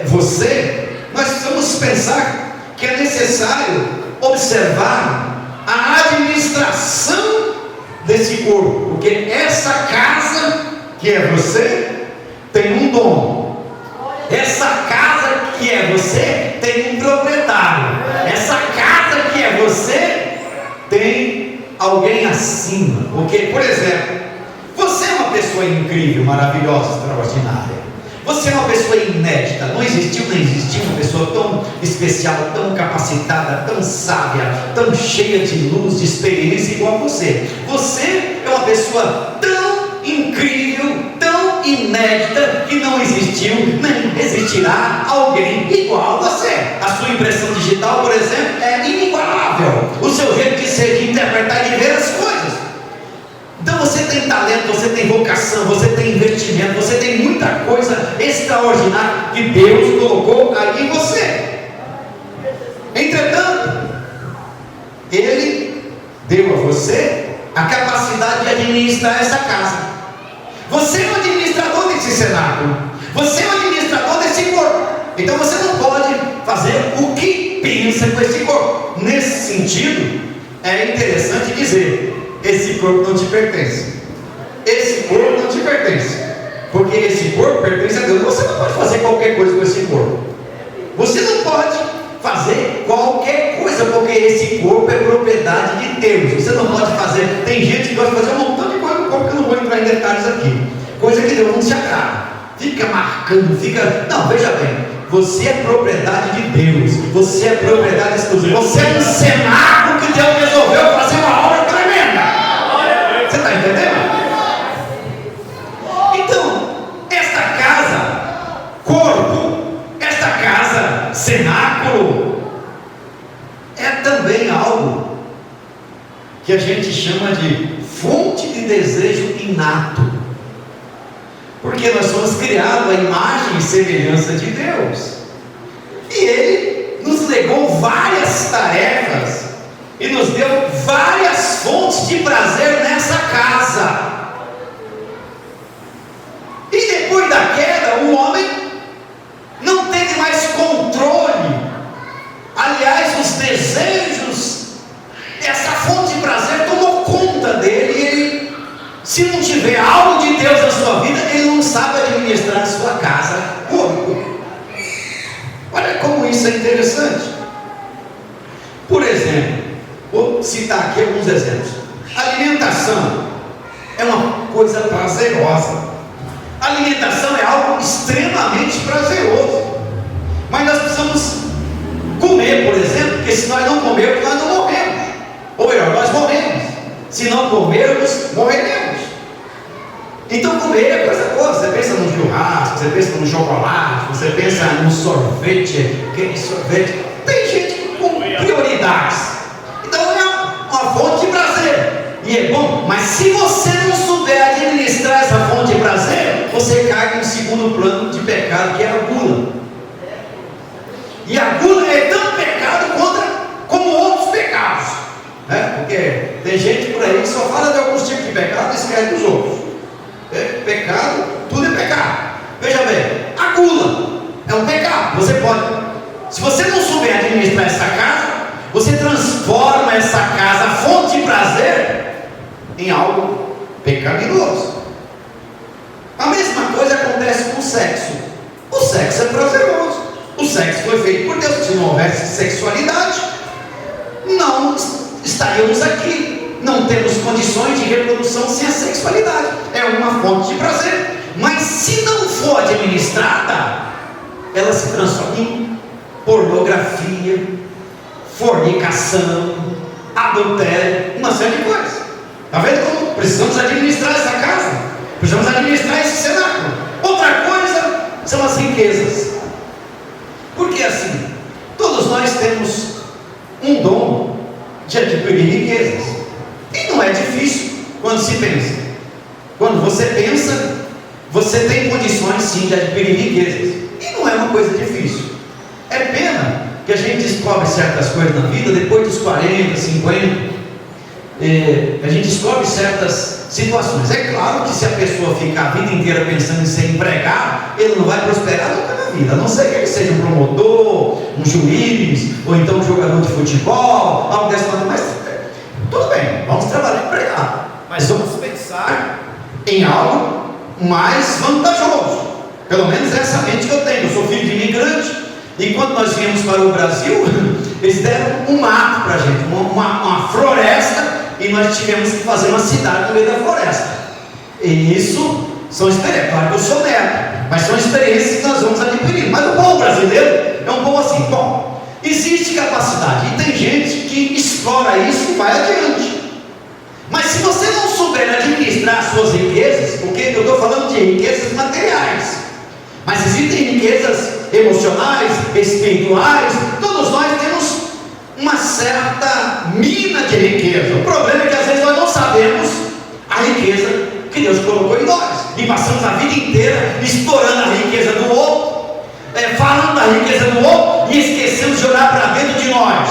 você, nós precisamos pensar que é necessário observar a administração desse corpo, porque essa casa que é você tem um dono, essa casa que é você tem um proprietário, essa casa que é você tem alguém acima. Porque, por exemplo, você é uma pessoa incrível, maravilhosa, extraordinária. Você é uma pessoa inédita. Não existiu nem existiu uma pessoa tão especial, tão capacitada, tão sábia, tão cheia de luz, de experiência igual a você. Você é uma pessoa tão incrível, tão inédita, que não existiu nem existirá alguém igual a você. A sua impressão digital, por exemplo, é inigualável. O seu jeito de ser, de interpretar e de ver as coisas. Então você tem talento, você tem vocação, você tem investimento, você tem muita coisa extraordinária que Deus colocou aí em você. Entretanto, Ele deu a você a capacidade de administrar essa casa. Você é o administrador desse cenáculo, você é o administrador desse corpo. Então você não pode fazer o que pensa com esse corpo. Nesse sentido, é interessante dizer: esse corpo não te pertence. Esse corpo não te pertence, porque esse corpo pertence a Deus. Você não pode fazer qualquer coisa com esse corpo. Você não pode fazer qualquer coisa, porque esse corpo é propriedade de Deus. Você não pode fazer. Tem gente que gosta de fazer um montão de coisa no corpo, que eu não vou entrar em detalhes aqui. Coisa que Deus não se agrada. Fica marcando, fica. Não, veja bem. Você é propriedade de Deus. Você é propriedade exclusiva. Você é um cenáculo que Deus resolveu fazer uma obra tremenda. Você está entendendo? Então, esta casa, corpo, esta casa, cenáculo, é também algo que a gente chama de fonte de desejo inato. Porque nós somos criados à imagem e semelhança de Deus. E Ele nos legou várias tarefas e nos deu várias fontes de prazer nessa casa. E depois da queda, o homem não teve mais controle. Aliás, os desejos, essa fonte de prazer tomou conta dele. E ele, se não tiver algo de Deus na sua vida, ele não sabe administrar a sua casa, corpo. como isso é interessante. Por exemplo, vou citar aqui alguns exemplos. Alimentação é uma coisa prazerosa. Alimentação é algo extremamente prazeroso. Mas nós precisamos comer, por exemplo, porque se nós não comermos, nós não morremos. Ou melhor, nós morremos. Se não comermos, morreremos. Então comer é coisa boa. Você pensa no churrasco, você pensa no chocolate, você pensa no sorvete, aquele sorvete. Tem gente com prioridades. Então é uma fonte de prazer. E é bom, mas se você não souber administrar essa fonte de prazer, você cai no segundo plano de pecado, que é a gula. E a gula é tão pecado como outros pecados, né? Porque tem gente por aí que só fala de alguns tipos de pecado e esquece dos outros. Pecado, tudo é pecado. Veja bem, a gula é um pecado. Você pode, se você não souber administrar essa casa, você transforma essa casa, fonte de prazer, em algo pecaminoso. A mesma coisa acontece com o sexo. O sexo é prazeroso. O sexo foi feito por Deus. Se não houvesse sexualidade, não estaríamos aqui. Não temos condições de reprodução sem a sexualidade. É uma fonte de prazer. Mas se não for administrada, ela se transforma em pornografia, fornicação, adultério, uma série de coisas. Está vendo como precisamos administrar essa casa? Precisamos administrar esse cenáculo. Outra coisa são as riquezas. Porque assim, todos nós temos um dom de adquirir riquezas. E não é difícil quando se pensa. Quando você pensa, você tem condições sim de adquirir riquezas. E não é uma coisa difícil. É pena que a gente descobre certas coisas na vida depois dos 40, 50. A gente descobre certas situações. É claro que se a pessoa ficar a vida inteira pensando em ser empregado, ele não vai prosperar nunca na vida, a não ser que ele seja um promotor, um juiz, ou então um jogador de futebol, algo desse tipo. Mas tudo bem, vamos trabalhar empregado, mas vamos pensar em algo mais vantajoso. Pelo menos essa mente que eu tenho. Eu sou filho de imigrante, e quando nós viemos para o Brasil, eles deram um mato para a gente, uma floresta, e nós tivemos que fazer uma cidade no meio da floresta. E isso são experiências. Claro que eu sou neto, mas são experiências que nós vamos adquirir. Mas o povo brasileiro é um povo assim. Bom, existe capacidade, e tem gente que explora isso e vai adiante. Mas se você não souber administrar as suas riquezas, porque eu estou falando de riquezas materiais, mas existem riquezas emocionais, espirituais. Todos nós temos uma certa mina de riqueza. O problema é que às vezes nós não sabemos a riqueza que Deus colocou em nós, e passamos a vida inteira explorando a riqueza do outro, falando da riqueza do outro, e esquecemos de olhar para dentro de nós.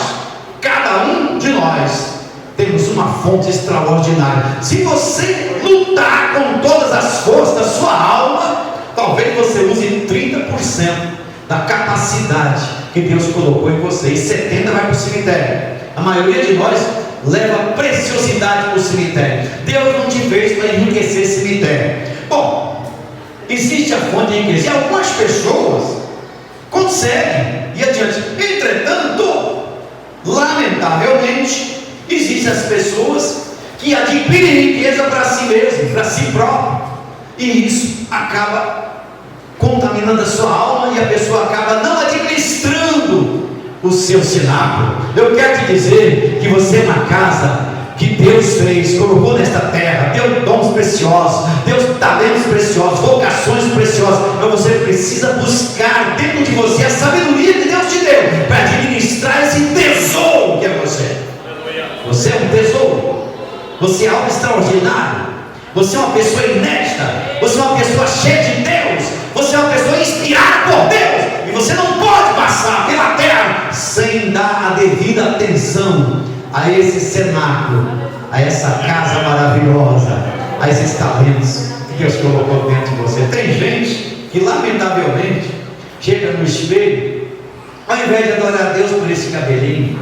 Cada um de nós temos uma fonte extraordinária. Se você lutar com todas as forças da sua alma, talvez você use 30% da capacidade que Deus colocou em você, e 70% vai para o cemitério. A maioria de nós leva preciosidade para o cemitério. Deus não te fez para enriquecer esse cemitério. Bom, existe a fonte de riqueza, e algumas pessoas conseguem ir adiante. Entretanto, lamentavelmente, existem as pessoas que adquirem riqueza para si mesmo, para si próprio, e isso acaba contaminando a sua alma, e a pessoa acaba não administrando o seu cenáculo. Eu quero te dizer que você é uma casa que Deus fez, colocou nesta terra, deu dons preciosos, deu talentos preciosos, vocações preciosas, mas você precisa buscar dentro de você a sabedoria que Deus te deu para administrar esse tesouro que é você. Você é um tesouro, você é algo extraordinário, você é uma pessoa inédita, você é uma pessoa cheia de Deus, você é uma pessoa inspirada por Deus, e você não pode passar pela terra sem dar a devida atenção a esse cenáculo, a essa casa maravilhosa, a esses talentos que Deus colocou dentro de você. Tem gente que lamentavelmente chega no espelho, ao invés de adorar a Deus por esse cabelinho,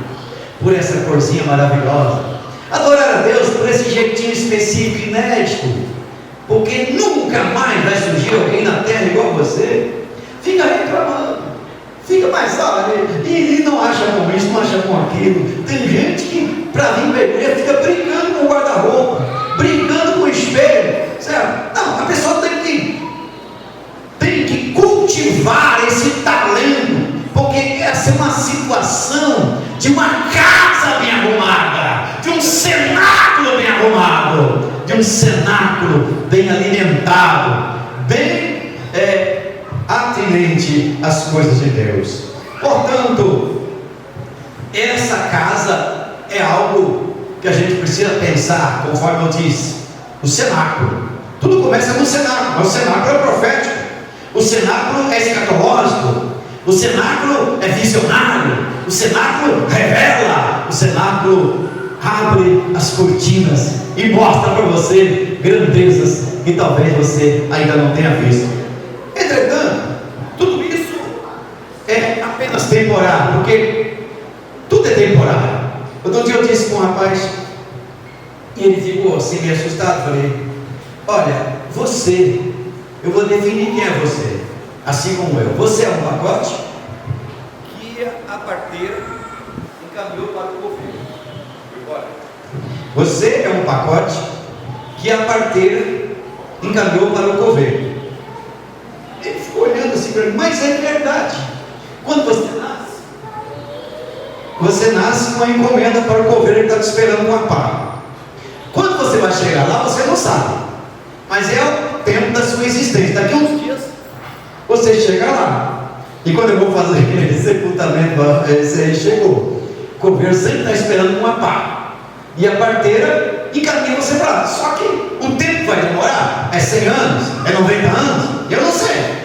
por essa corzinha maravilhosa, adorar a Deus por esse jeitinho específico, inédito, porque nunca mais vai surgir alguém na terra igual você, fica reclamando, fica mais, olha, e não acha com isso, não acha com aquilo. Tem gente que, para vir para a igreja, fica brincando com o guarda-roupa, brincando com o espelho, certo? Não, a pessoa tem que cultivar esse talento, porque essa é uma situação de uma casa bem arrumada, de um cenáculo bem arrumado, de um cenáculo bem alimentado, bem atinente às coisas de Deus. Portanto, essa casa é algo que a gente precisa pensar, conforme eu disse, o cenáculo. Tudo começa no cenáculo, mas o cenáculo é profético, o cenáculo é escatológico, o cenáculo é visionário, o cenáculo revela, o cenáculo abre as cortinas e mostra para você grandezas que talvez você ainda não tenha visto. Entretanto, tudo isso é apenas temporário, porque tudo é temporário. Outro dia eu disse com um rapaz, e ele ficou assim meio assustado. Falei: olha, você, eu vou definir quem é você, assim como eu. Você é um pacote que a parteira encaminhou para o governo. Você é um pacote que a parteira encaminhou para o governo. Ele ficou olhando assim para mim, mas é verdade. Quando você nasce com uma encomenda para o governo, ele está te esperando com a pá. Quando você vai chegar lá, você não sabe, mas é o tempo da sua existência. Daqui a uns dias você chega lá, e quando eu vou fazer aquele sepultamento, você chegou, o governo sempre está esperando com a pá, e a parteira encaminha você para lá. Só que o tempo vai demorar, é 100 anos, é 90 anos, eu não sei.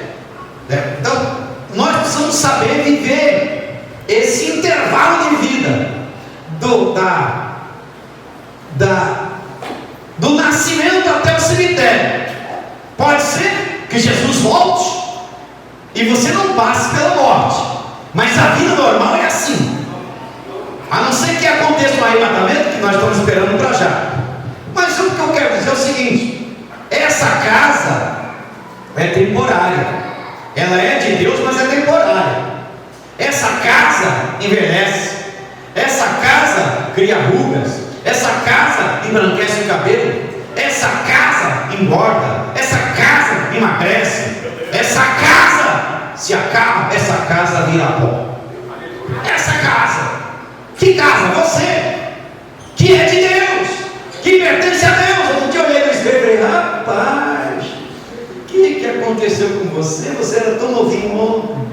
Então, nós precisamos saber viver esse intervalo de vida do nascimento até o cemitério. Pode ser que Jesus volte e você não passe pela morte, mas a vida normal é assim, a não ser que aconteça um arrebatamento, que nós estamos esperando para já. Mas o que eu quero dizer é o seguinte: essa casa é temporária, ela é de Deus, mas é temporária. Essa casa envelhece, essa casa cria rugas, essa casa embranquece o cabelo, essa casa engorda, essa casa emagrece, essa casa se acaba, essa casa vira pó. Essa casa, que casa? Você, que é de Deus, que pertence a Deus. Outro dia eu olhei no espelho e falei: rapaz, o que aconteceu com você? Você era tão novinho ontem.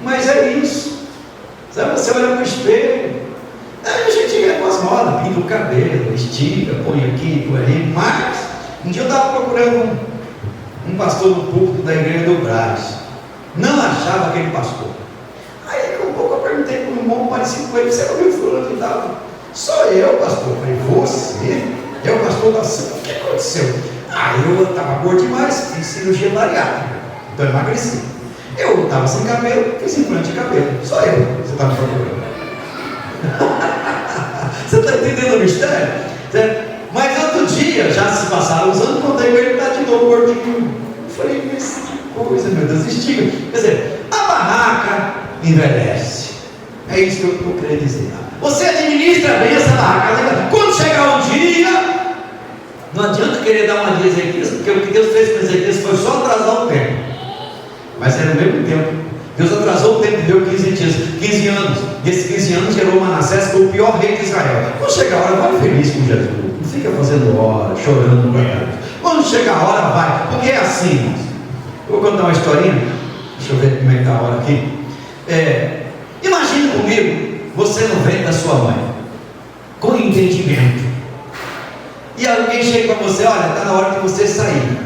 Mas é isso, sabe? Você olha no espelho, aí a gente vê com as modas, pinta o cabelo, estica, põe aqui, põe ali. Mas um dia eu estava procurando um pastor no púlpito da igreja do Brás, não achava aquele pastor. Aí daqui a pouco eu perguntei para um irmão parecido com ele: você não viu fulano e tal? Sou eu, pastor. Eu falei: você é o pastor da Santa? O que aconteceu? Eu estava gordo demais, fiz cirurgia bariátrica, então eu emagreci. Eu estava sem cabelo, fiz implante de cabelo. Só eu, você está me procurando. Você está entendendo o mistério? Mas outro dia, já se passaram uns anos, contei com ele, está de novo gordinho. Eu falei: mas que coisa, meu Deus, estigma. Quer dizer, a barraca envelhece. É isso que eu estou querendo dizer. Você administra bem essa barraca. Quando chegar um dia, não adianta querer dar uma de Ezequias, porque o que Deus fez com Ezequias foi só atrasar o tempo. Mas era o mesmo tempo. Deus atrasou o tempo, deu 15 anos. E esses 15 anos gerou Manassés, que foi o pior rei de Israel. Quando chegar a hora, vai feliz com Jesus. Não fica fazendo hora, chorando para Deus. Quando chegar a hora, vai. Porque é assim. Eu vou contar uma historinha. Deixa eu ver como é que está a hora aqui. Imagine comigo, você no ventre da sua mãe, com entendimento. E alguém chega para você: olha, está na hora de você sair.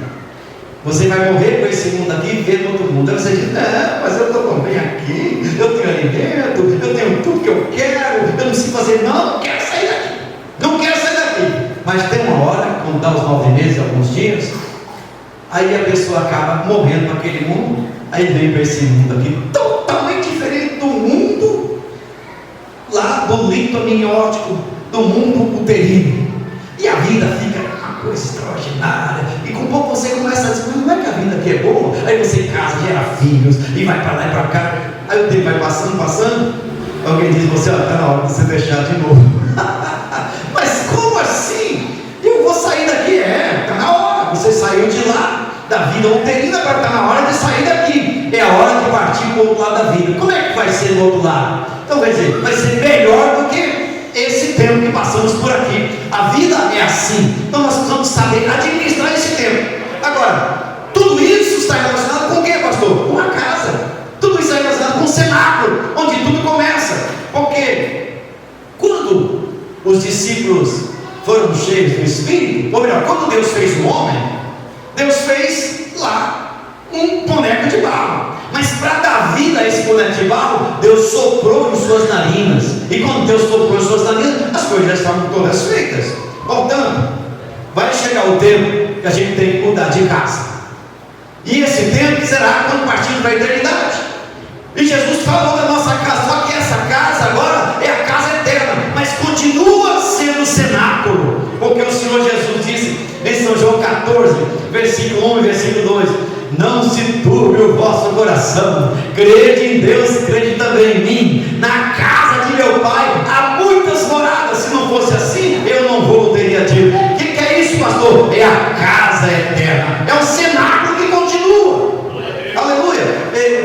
Você vai morrer com esse mundo aqui e ver outro mundo. Aí você diz: não, mas eu estou tão bem aqui, eu tenho alimento, eu tenho tudo que eu quero, eu não preciso fazer, não quero sair daqui, não quero sair daqui. Mas tem uma hora, quando dá os 9 meses, alguns dias, aí a pessoa acaba morrendo para aquele mundo, aí vem para esse mundo aqui, totalmente diferente do mundo lá do leito amniótico, do mundo uterino. E a vida fica coisa extraordinária, e com pouco você começa a dizer: mas não é que a vida aqui é boa? Aí você casa, gera filhos, e vai para lá e para cá. Aí o tempo vai passando, alguém diz: você, está na hora de você deixar de novo. Mas como assim? Eu vou sair daqui? Está na hora. Você saiu de lá, da vida uterina, agora está na hora de sair daqui. É a hora de partir para o outro lado da vida. Como é que vai ser do outro lado? Então vai ser melhor do que esse tempo que passamos por aqui. A vida é assim. Então nós precisamos saber administrar esse tempo. Agora, tudo isso está relacionado com o que, pastor? Com a casa. Tudo isso está relacionado com o cenáculo, onde tudo começa. Porque quando os discípulos foram cheios do Espírito, ou melhor, quando Deus fez o homem, Deus fez lá um boneco de barro. Mas para dar vida a esse boneco de barro, Deus soprou em suas narinas. E quando Deus soprou em suas narinas, as coisas já estavam todas feitas. Portanto, vai chegar o tempo que a gente tem que mudar de casa. E esse tempo será quando partimos para a eternidade. E Jesus falou da nossa casa, só que essa casa agora é a casa eterna, mas continua sendo cenáculo, porque o Senhor Jesus disse em São João 14, versículo 1 e versículo 2: não se turbe o vosso coração, crede em Deus, crede também em mim. Na casa de meu Pai há muitas moradas. Se não fosse assim, eu não teria dito. O que é isso, pastor? É a casa eterna, é o cenáculo que continua. Aleluia.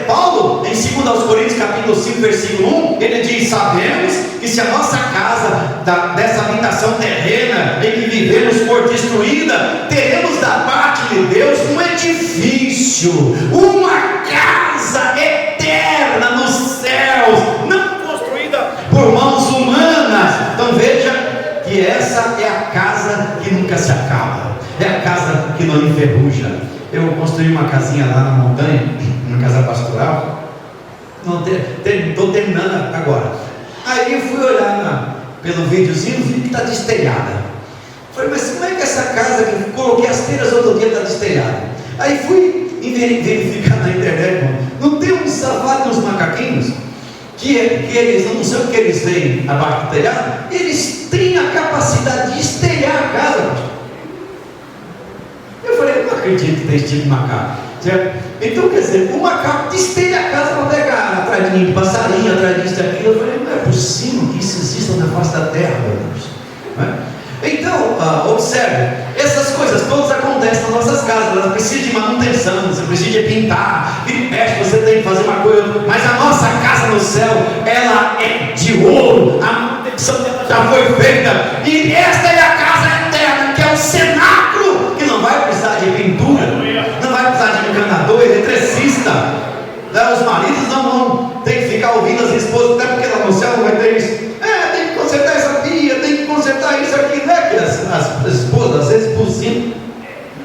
Paulo, em 2 Coríntios capítulo 5, versículo 1, ele diz: sabemos que se a nossa casa dessa habitação terrena em que vivemos for destruída, teremos da parte de Deus um edifício, uma casa eterna nos céus, não construída por mãos humanas. Então veja que essa é a casa que nunca se acaba, é a casa que não enferruja. Eu construí uma casinha lá na montanha, uma casa pastoral. Estou terminando agora. Aí eu fui olhar pelo videozinho, vi que está destelhada. Falei: mas como é que essa casa que eu coloquei as telhas outro dia está destelhada? Aí fui verificar na internet, não tem uns savados, uns macaquinhos que eles, não sei o que eles veem abaixo do telhado, eles têm a capacidade de estelhar a casa. Eu falei: eu não acredito que tem esse tipo de macaco, certo? Então, quer dizer, o macaco destelha a casa para pegar atrás de mim, passarinho, atrás disso e aquilo. Eu falei: não é possível que isso exista na face da terra, meu Deus. Não é? Então, observe, essas coisas todas acontecem nas nossas casas. Elas precisam de manutenção, você precisa de pintar, de peste, você tem que fazer uma coisa. Mas a nossa casa no céu, ela é de ouro, a manutenção já foi feita. E esta é a casa eterna, que é o cenáculo, que não vai precisar de pintura, não vai precisar de encanador, eletricista. Os maridos não vão ter que ficar ouvindo as esposas, até porque lá no céu não vai ter isso. Tem que consertar essa pia, tem que consertar isso aqui, né? Que as esposas às vezes cozinham.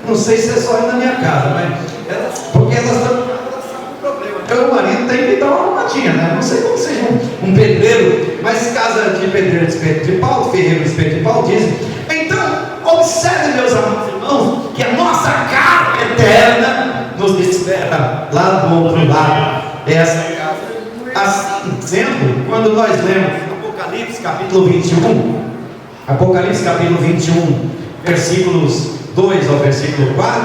Não sei se é só aí na minha casa, mas porque elas estão com problema. Então o marido tem que dar uma arrumadinha, né? Não sei como seja um pedreiro, mas casa de pedreiro de espeto de pau, ferreiro de espeto de pau, dizem. Então, observe, meus amados irmãos, que a nossa casa eterna nos espera lá do outro lado. Essa casa. Assim sendo, quando nós lemos Apocalipse capítulo 21, Apocalipse capítulo 21, versículos 2 ao versículo 4,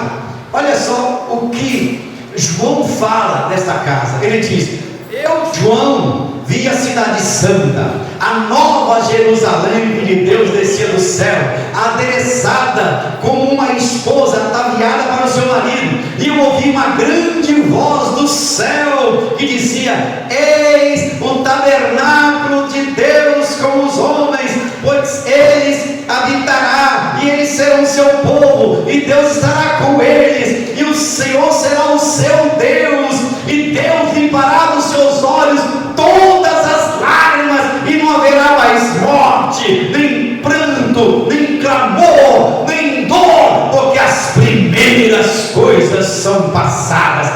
olha só o que João fala desta casa. Ele diz: eu, João, vi a cidade santa, a nova Jerusalém que de Deus descia do céu, adereçada como uma esposa ataviada para o seu marido. E eu ouvi uma grande voz do céu que dizia: eis o tabernáculo de Deus com os homens, pois eles habitará, e eles serão o seu povo, e Deus estará com eles, e o Senhor será o seu Deus, e Deus limpará dos seus olhos todas as lágrimas, e não haverá mais morte, nem pranto, nem clamor, nem dor, porque as primeiras coisas são passadas.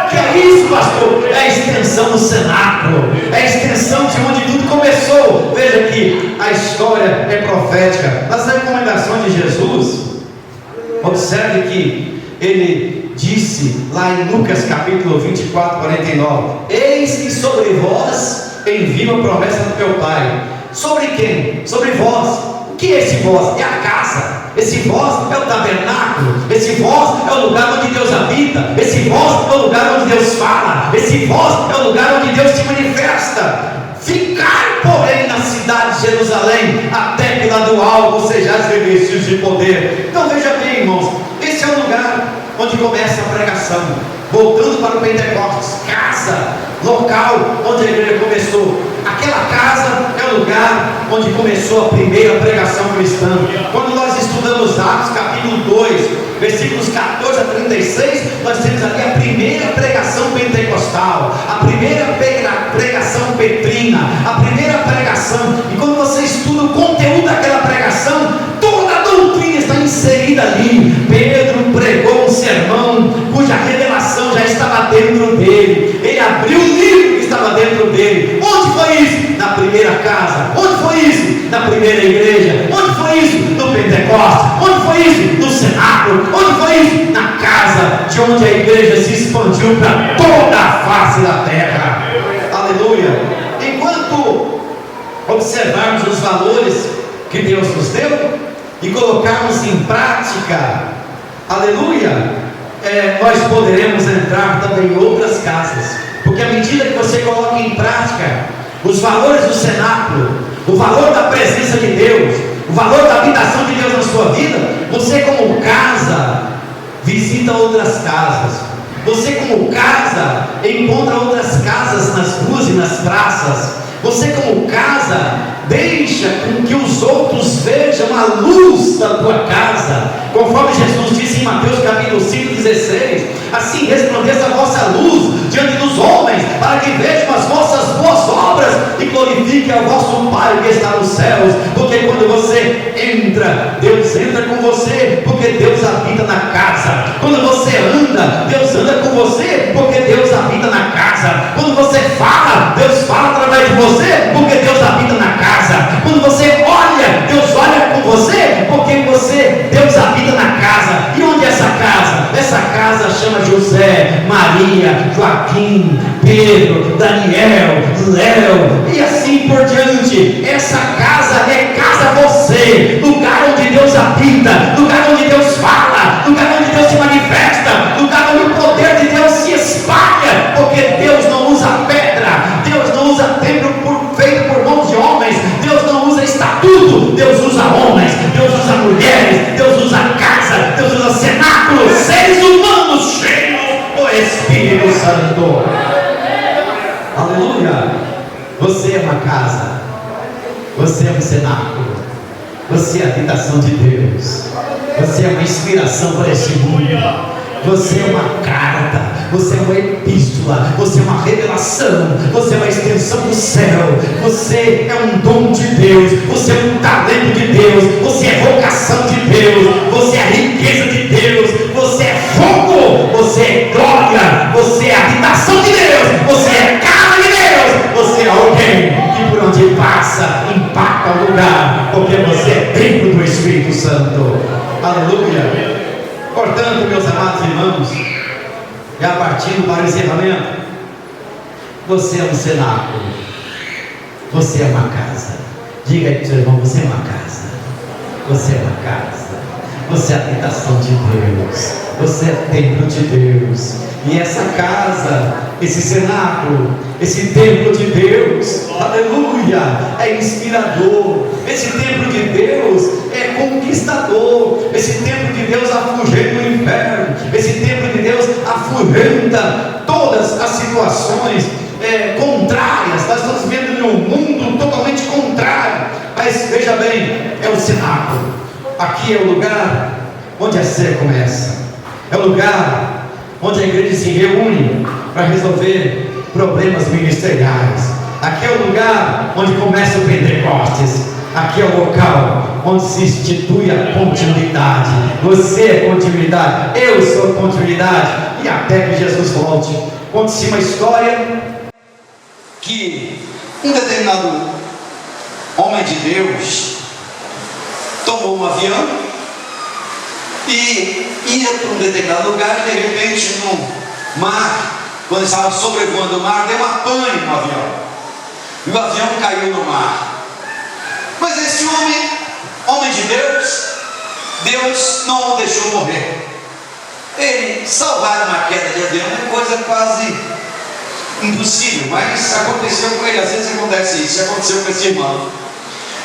Que é isso, pastor? É a extensão do cenáculo, é a extensão de onde tudo começou. Veja que a história é profética. Nas recomendações de Jesus, observe que ele disse lá em Lucas capítulo 24, 49: eis que sobre vós envio a promessa do meu Pai. Sobre quem? Sobre vós. O que é esse vós? É a casa. Esse vós é o tabernáculo. Esse vós é o lugar onde Deus habita. Esse vós é o lugar onde Deus fala. Esse vós é o lugar onde Deus se manifesta. Ficar, porém, na cidade de Jerusalém, até que lá do alto sejais revestidos de poder. Então veja bem, irmãos, esse é o lugar onde começa a pregação. Voltando para o Pentecostes, casa, local onde a igreja começou. Aquela casa é o lugar onde começou a primeira pregação cristã. Quando nós estudamos Atos capítulo 2, versículos 14 a 36, nós temos ali a primeira pregação pentecostal, a primeira pregação petrina, a primeira pregação. E quando você estuda o conteúdo daquela pregação, toda a doutrina está inserida ali. Pedro pregou um sermão cuja revelação já estava dentro dele. Ele abriu o livro que estava dentro dele. Onde foi isso? Na primeira casa. Onde foi isso? Na primeira igreja. Onde foi isso? No Pentecostes. Onde foi isso? No cenáculo. Onde foi isso? Na casa de onde a igreja se expandiu para toda a face da terra. Aleluia. Enquanto observarmos os valores que Deus nos deu e colocarmos em prática, aleluia, nós poderemos entrar também em outras casas, porque à medida que você coloca em prática os valores do cenáculo, o valor da presença de Deus, o valor da habitação de Deus na sua vida, você como casa visita outras casas, você como casa encontra outras casas nas ruas e nas praças, você como casa deixa com que os outros vejam a luz da tua casa, conforme Jesus disse em Mateus capítulo 5,16: assim resplandeça a vossa luz diante dos homens, para que vejam as vossas boas obras e glorifiquem a vosso Pai que está nos céus. Porque quando você entra, Deus entra com você, porque Deus habita na casa. Quando você anda, Deus anda com você, porque Deus habita na casa. Quando você fala, Deus fala através de você, porque Deus habita na casa. Quando você olha, Deus olha com você, porque Deus habita na casa. E onde é essa casa? Essa casa chama José, Maria, Joaquim, Pedro, Daniel, Léo e assim por diante. Essa casa é casa você, lugar onde Deus habita, lugar onde Deus fala, lugar onde Deus se manifesta, lugar onde o poder de Deus se espalha, porque Deus não usa pedra, Deus não usa templo feito por mãos de homens, Deus não usa estatuto, Deus usa homens, Deus usa mulheres, Deus usa casa, Deus usa cenáculos, seres humanos cheios do Espírito Santo. Aleluia. Você é uma casa, você é um cenáculo, você é a habitação de Deus, você é uma inspiração para este mundo. Você é uma carta, você é uma epístola, você é uma revelação, você é uma extensão do céu, você é um dom de Deus, você é um talento de Deus, você é vocação de Deus, você é riqueza de Deus, você é fogo, você é glória, você é habitação de Deus, você é casa de Deus, você é alguém que por onde passa impacta o lugar, porque você é templo do Espírito Santo. Aleluia. Portanto, meus amados irmãos, já partindo para o encerramento, você é um cenáculo, você é uma casa. Diga aí para o seu irmão: você é uma casa, você é uma casa, você é a habitação de Deus, você é templo de Deus. E essa casa, esse cenáculo, esse templo de Deus, aleluia, é inspirador. Esse templo de Deus é conquistador. Esse templo de Deus afugenta o inferno. Esse templo de Deus afugenta todas as situações contrárias. Nós estamos vendo um mundo totalmente contrário. Mas veja bem, é o cenáculo. Aqui é o lugar onde a sé começa. É o lugar onde a igreja se reúne para resolver problemas ministeriais. Aqui é o lugar onde começa o Pentecostes. Aqui é o local onde se institui a continuidade. Você é continuidade, eu sou continuidade, e até que Jesus volte. Conte-se uma história que um determinado homem de Deus tomou um avião e ia para um determinado lugar, e de repente no mar, quando estava sobrevoando o mar, deu uma pane no avião, e o avião caiu no mar. Mas esse homem de Deus, Deus não o deixou morrer. Ele salvar uma queda de avião é coisa quase impossível, mas aconteceu com ele. Às vezes acontece isso, aconteceu com esse irmão.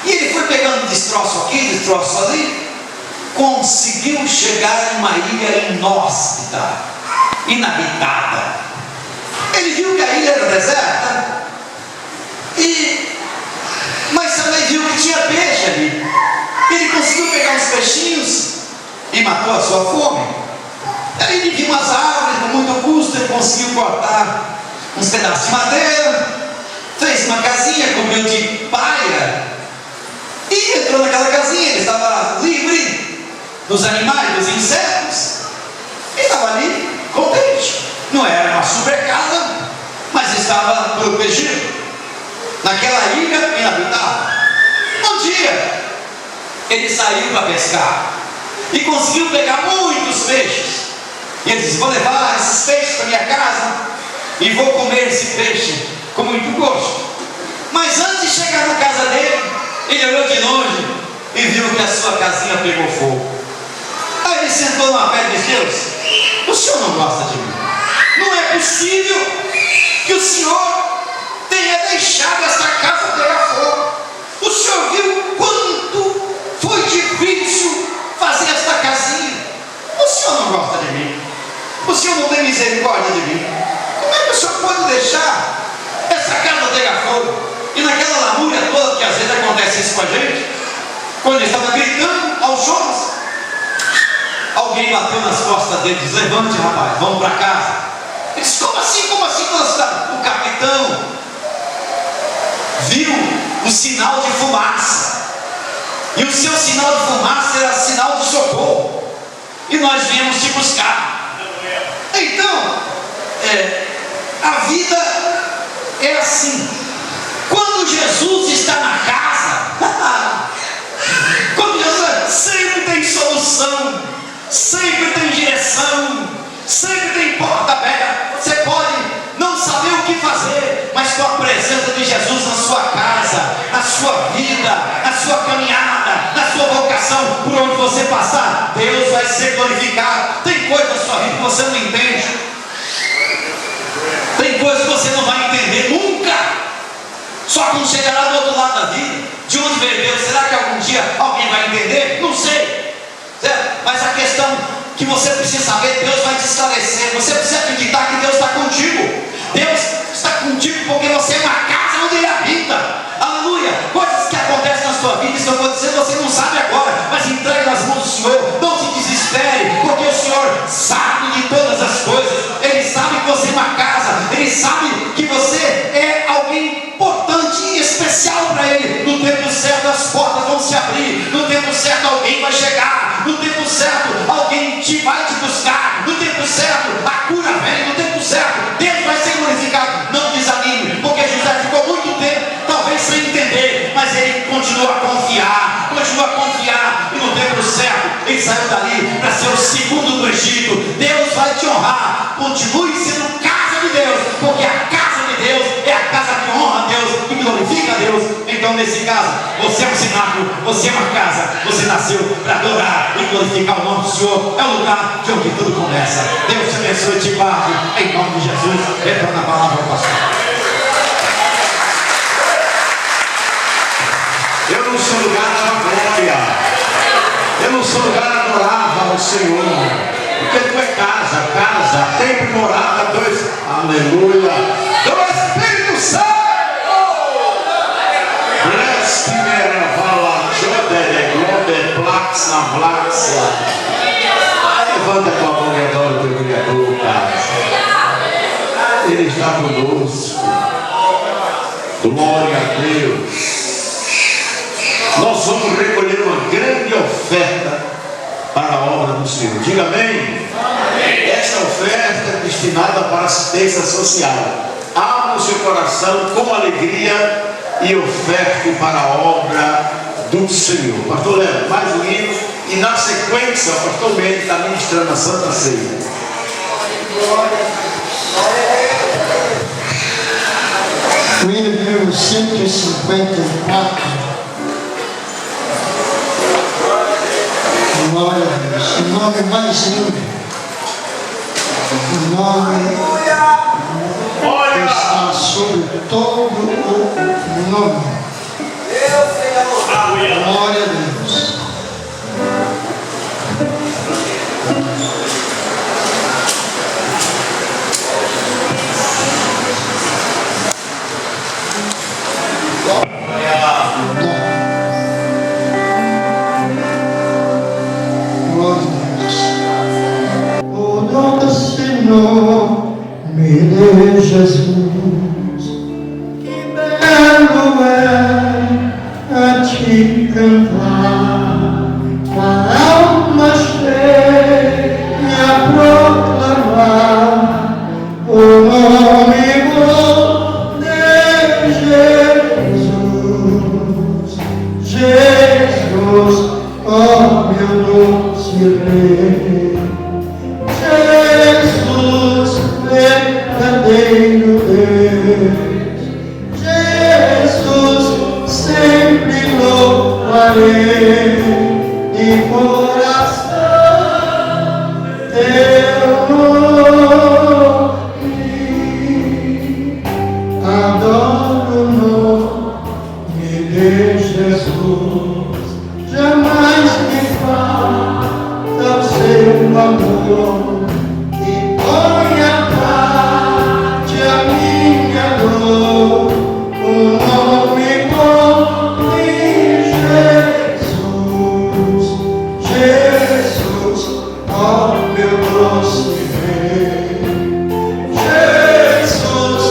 E ele foi pegando destroço aqui, destroço ali, conseguiu chegar em uma ilha inóspita, inabitada. Ele viu que a ilha era deserta, mas também viu que tinha peixe ali. Ele conseguiu pegar uns peixinhos e matou a sua fome. Aí ele viu umas árvores com muito custo, ele conseguiu cortar uns pedaços de madeira, fez uma casinha, cobriu de palha e entrou naquela casinha. Ele estava livre dos animais, dos insetos, e estava ali contente. Não era uma super casa, mas estava protegido naquela ilha inabitável. Um dia ele saiu para pescar e conseguiu pegar muitos peixes. E ele disse: vou levar esses peixes para minha casa e vou comer esse peixe com muito gosto. Mas antes de chegar na casa dele, ele olhou de longe e viu que a sua casinha pegou fogo. Aí ele sentou numa pedra e disse: Deus, o Senhor não gosta de mim. Não é possível que o Senhor tenha deixado essa casa pegar fogo. O Senhor viu quanto foi difícil fazer esta casinha. O Senhor não gosta de mim. O Senhor não tem misericórdia de mim. Como é que o Senhor pode deixar essa casa pegar fogo? E naquela lamúria toda, que às vezes acontece isso com a gente, quando ele estava gritando aos Jonas, alguém bateu nas costas dele e disse: levante, rapaz, vamos para casa. Ele disse: como assim? Como assim? O capitão viu o sinal de fumaça, e o seu sinal de fumaça era sinal de socorro, e nós viemos te buscar. Então, a vida é assim. Quando Jesus está na casa, quando Jesus sempre tem solução, sempre tem direção, sempre tem porta aberta. Você pode não saber o que fazer, mas com a presença de Jesus na sua casa, na sua vida, na sua caminhada, na sua vocação, por onde você passar, Deus vai ser glorificado. Tem coisa na sua vida que você não entende, tem coisa que você não vai entender nunca, só quando chegar lá do outro lado da vida. De onde veio Deus? Será que algum dia alguém vai entender? Não sei, certo? Mas a questão que você precisa saber, Deus vai te esclarecer. Você precisa acreditar que Deus está contigo. Deus está contigo porque você é uma casa onde Ele habita. Aleluia. Coisas que acontecem na sua vida, estão acontecendo, você não sabe agora, mas entregue nas mãos do Senhor. Não se desespere, porque o Senhor sabe de todas as coisas. Ele sabe que você é uma casa, Ele sabe que você é alguém importante e especial para Ele. No tempo certo as portas vão se abrir, no tempo certo alguém vai chegar, no tempo certo alguém vai te buscar, no tempo certo a cura vem, no tempo certo Deus vai ser glorificado. Não desanime, porque José ficou muito tempo talvez sem entender, mas ele continua a confiar, e no tempo certo ele saiu dali para ser o segundo do Egito. Deus vai te honrar. Continue sendo casa de Deus, porque a casa de Deus é a casa que honra a Deus, que glorifica a Deus. Então nesse caso, você é um cenáculo, você é uma casa, você nasceu para adorar e glorificar o nome do Senhor. É o lugar de onde tudo começa. Deus te abençoe e te guarde, em nome de Jesus. Retorna a palavra ao pastor. Eu não sou lugar da glória, eu não sou lugar adorável ao Senhor, porque tu é casa, templo, morada, dois, aleluia, do Espírito Santo. Levanta a tua mão e adora o teu Criador, casa. Ele está conosco. Glória a Deus. Nós vamos recolher uma grande oferta para a obra do Senhor. Diga amém. Amém. Esta oferta é destinada para a assistência social. Abra o seu coração com alegria e oferte para a obra do Senhor. Pastor Léo, mais um hino, e na sequência o pastor Mendes está ministrando a Santa Ceia. O hino de número 154. Glória nome mais lindo. O nome que está sobre todo o nome. Glória a Deus. O nosso nome de Jesus, que belo é a te cantar, a alma cheia a proclamar o nome bom de Jesus. Jesus, ó meu doce Rei, Jesus, verdadeiro Deus, Jesus, sempre louvarei de coração teu nome, adoro o nome de Jesus, jamais me falta o seu amor. Põe a parte a minha dor, o nome bom de Jesus. Jesus, ó meu doce Rei, Jesus,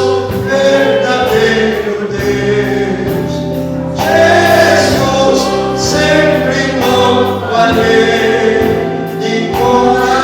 verdadeiro Deus, Jesus, sempre louvarei de coração.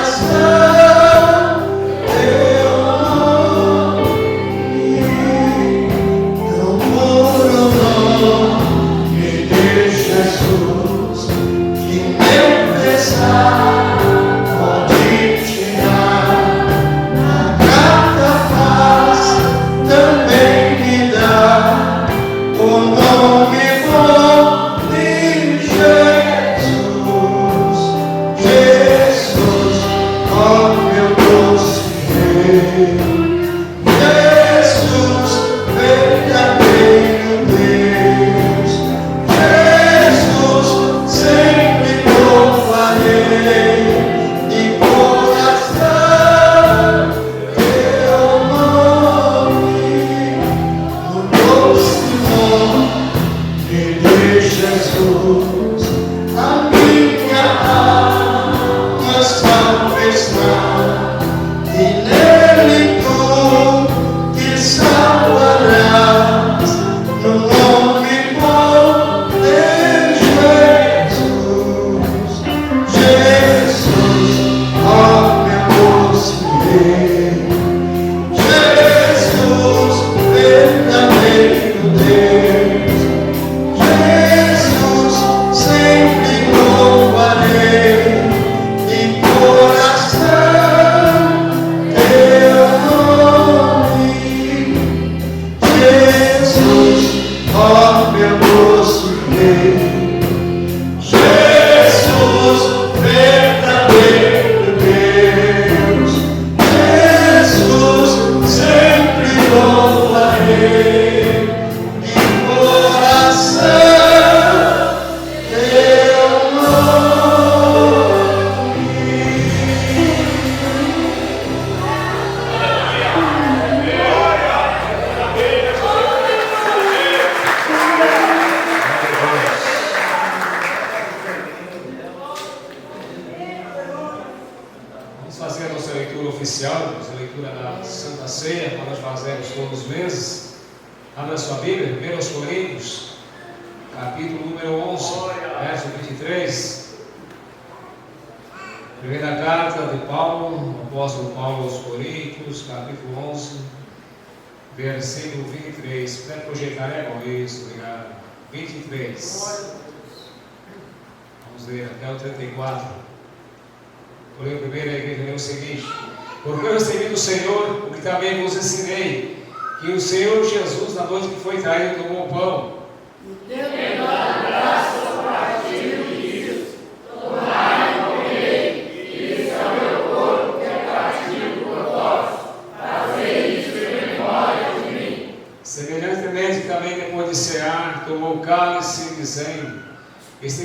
Versículo 23. Para projetar isso, obrigado. 23. Vamos ler até o 34. Vou ler o primeiro, a igreja lê o seguinte: porque eu recebi do Senhor o que também vos ensinei, que o Senhor Jesus, na noite que foi traído, tomou o pão. Deu graças ao partir e disse: tomai e comei,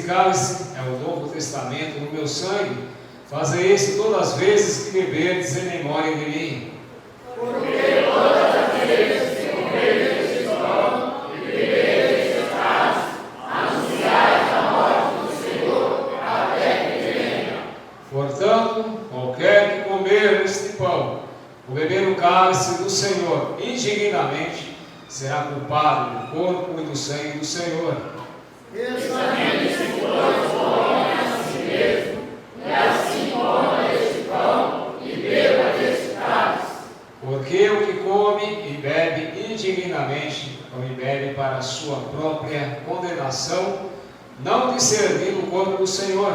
cálice é o Novo Testamento no meu sangue. Fazei isso todas as vezes que beberdes em memória de mim. Porque todas as vezes que comerdes este pão e beberdes este cálice, anunciais a morte do Senhor até que venha. Portanto, qualquer que comer este pão ou beber o cálice do Senhor indignamente, será culpado do corpo e do sangue do Senhor. Examine-se, pois, o homem a si mesmo, e assim coma este pão e beba deste cálice. Porque o que come e bebe indignamente, come e bebe para a sua própria condenação, não discernindo o corpo do Senhor.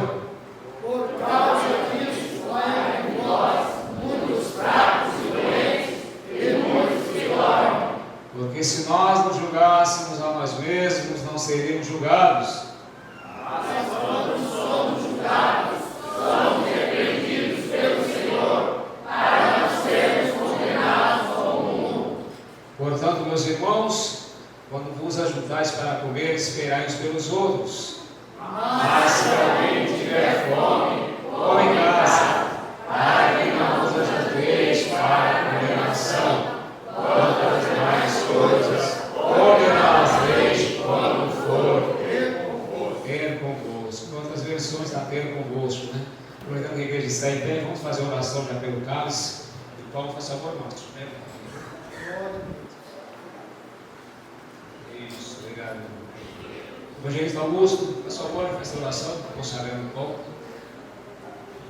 Por causa disso, há em nós muitos fracos e doentes, e muitos que dormem. Porque se nós nos julgássemos a nós mesmos, não seríamos julgados. Mas quando somos julgados, somos repreendidos pelo Senhor, para não sermos condenados ao mundo. Portanto, meus irmãos, quando vos ajuntais para comer, esperai uns pelos outros. Mas se alguém tiver fome, Come em casa, para que não vos ajunteis para a condenação. Quanto às demais coisas, condená-las-eis quando for ter convosco. Quantas versões está ter convosco, né? Aproveitando que a igreja está em pé, vamos fazer uma oração já pelo cálice. E Paulo, faz favor, Márcio. Isso, obrigado. Evangelista Augusto, por favor, faz a oração, consagrando o pão.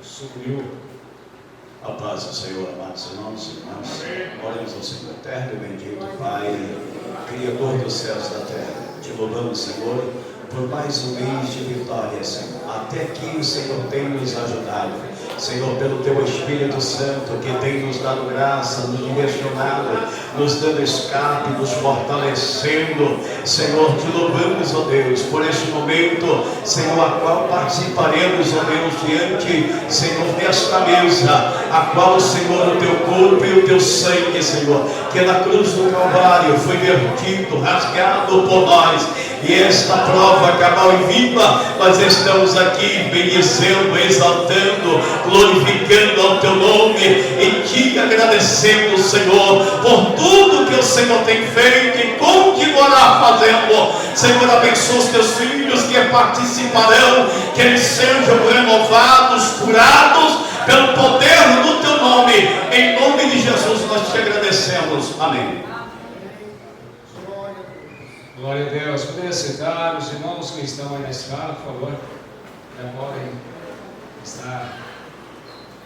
Subiu. A paz do Senhor, amados irmãos e irmãs. Oremos ao Senhor eterno e bendito Pai, Criador dos céus e da terra. Te louvamos, Senhor, por mais um mês de vitória, Senhor. Até aqui o Senhor tem nos ajudado. Senhor, pelo Teu Espírito Santo, que tem nos dado graça, nos direcionado, nos dando escape, nos fortalecendo. Senhor, te louvamos, ó Deus, por este momento, Senhor, a qual participaremos, ó Deus, diante, Senhor, desta mesa, a qual, Senhor, o Teu corpo e o Teu sangue, Senhor, que na cruz do Calvário foi vertido, rasgado por nós. E esta prova cabal e viva, nós estamos aqui bendizendo, exaltando, glorificando ao Teu nome e Te agradecendo, Senhor, por tudo que o Senhor tem feito e continuará fazendo. Senhor, abençoa os Teus filhos que participarão, que eles sejam renovados, curados pelo poder do Teu nome. Em nome de Jesus nós Te agradecemos. Amém. Glória a Deus. Poderia sentar, os irmãos que estão aí na escala, por favor, já podem estar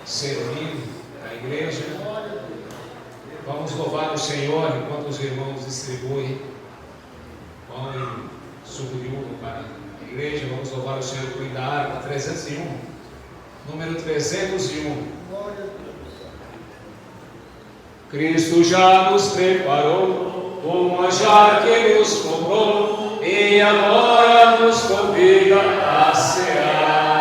servindo a igreja. Vamos louvar o Senhor enquanto os irmãos distribuem pão e suco de uva para a igreja. Vamos louvar o Senhor por da harpa 301, número 301. Cristo já nos preparou o manjar que Ele nos comprou e agora nos convida a cear.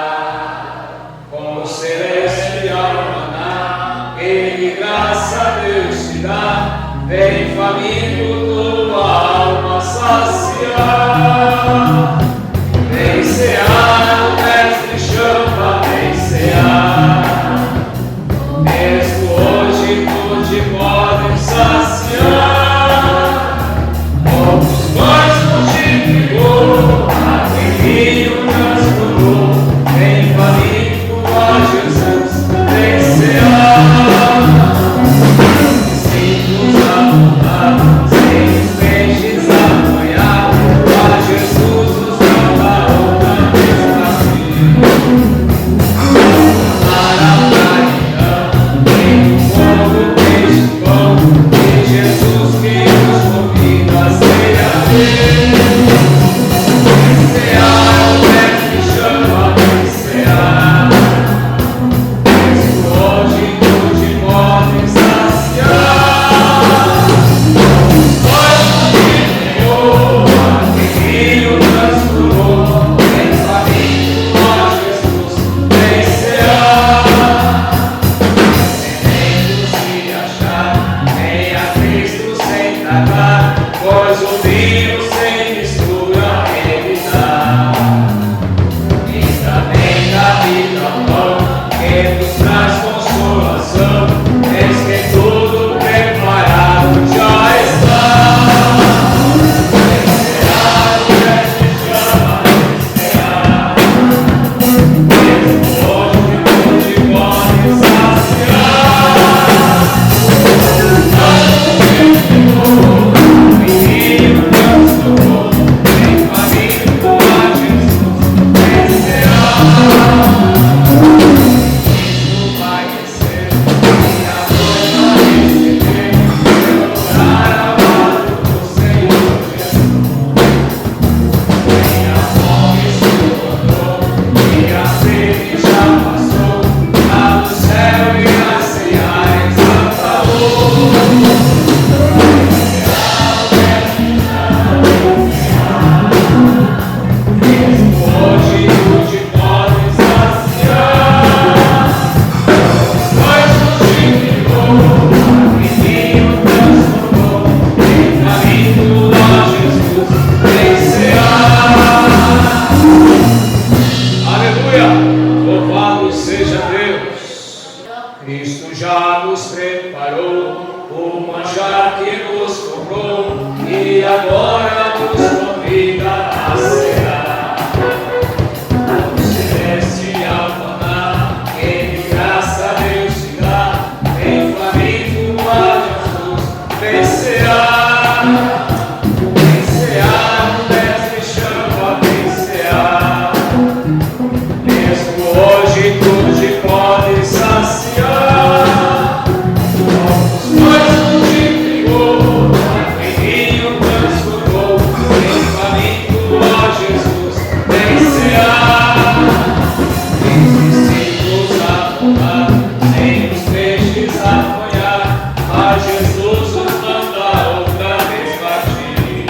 Com o celestial maná, Ele graça a Deus te dá, vem faminto tua alma saciar. Vem cear, o mestre chama, vem cear. Mesmo hoje tu te podes saciar. Os pães multiplicou, a vinho transformou. agora nos convida a cear. O celestial maná, que de graça Deus te dá, em faminto a Jesus vencerá. Vencerá, o mestre chama a vencerá. Mesmo hoje tu te podes saciar. Os olhos te pegou, filhinho transformou, em faminto a Jesus vencerá. Existe a tomar, sem os peixes apanhar, a Jesus os manda outra vez partir.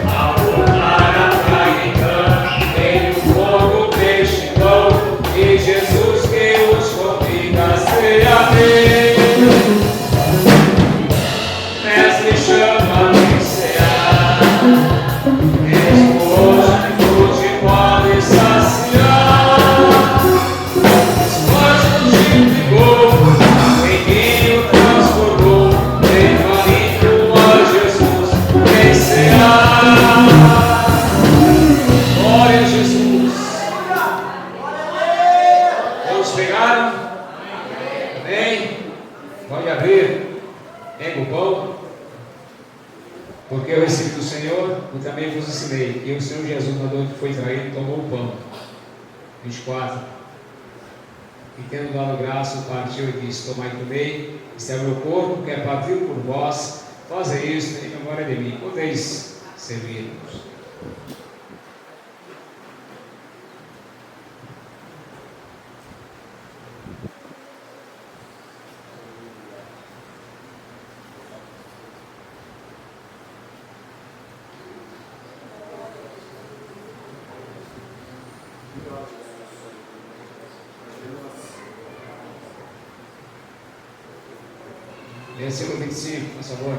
Ao voltar a praia então, veio fogo, peixe e pão, e Jesus que os convida a cear. Mestre chama a vencear. Mesmo hoje tu te podes saciar. Os te pegou, em transformou, em faminto a Jesus vencerá. Glória a Jesus. Todos pegaram? Amém? Pode abrir. Pega o pão. Porque eu recebi do Senhor e também vos ensinei. E o Senhor Jesus, na noite que foi traído, tomou o pão. 24. E tendo dado graça, partiu e disse: tomai e comei, este é o meu corpo, que é partido por vós, fazei isto em memória de mim. Podeis servir-vos. Versículo 25, por favor.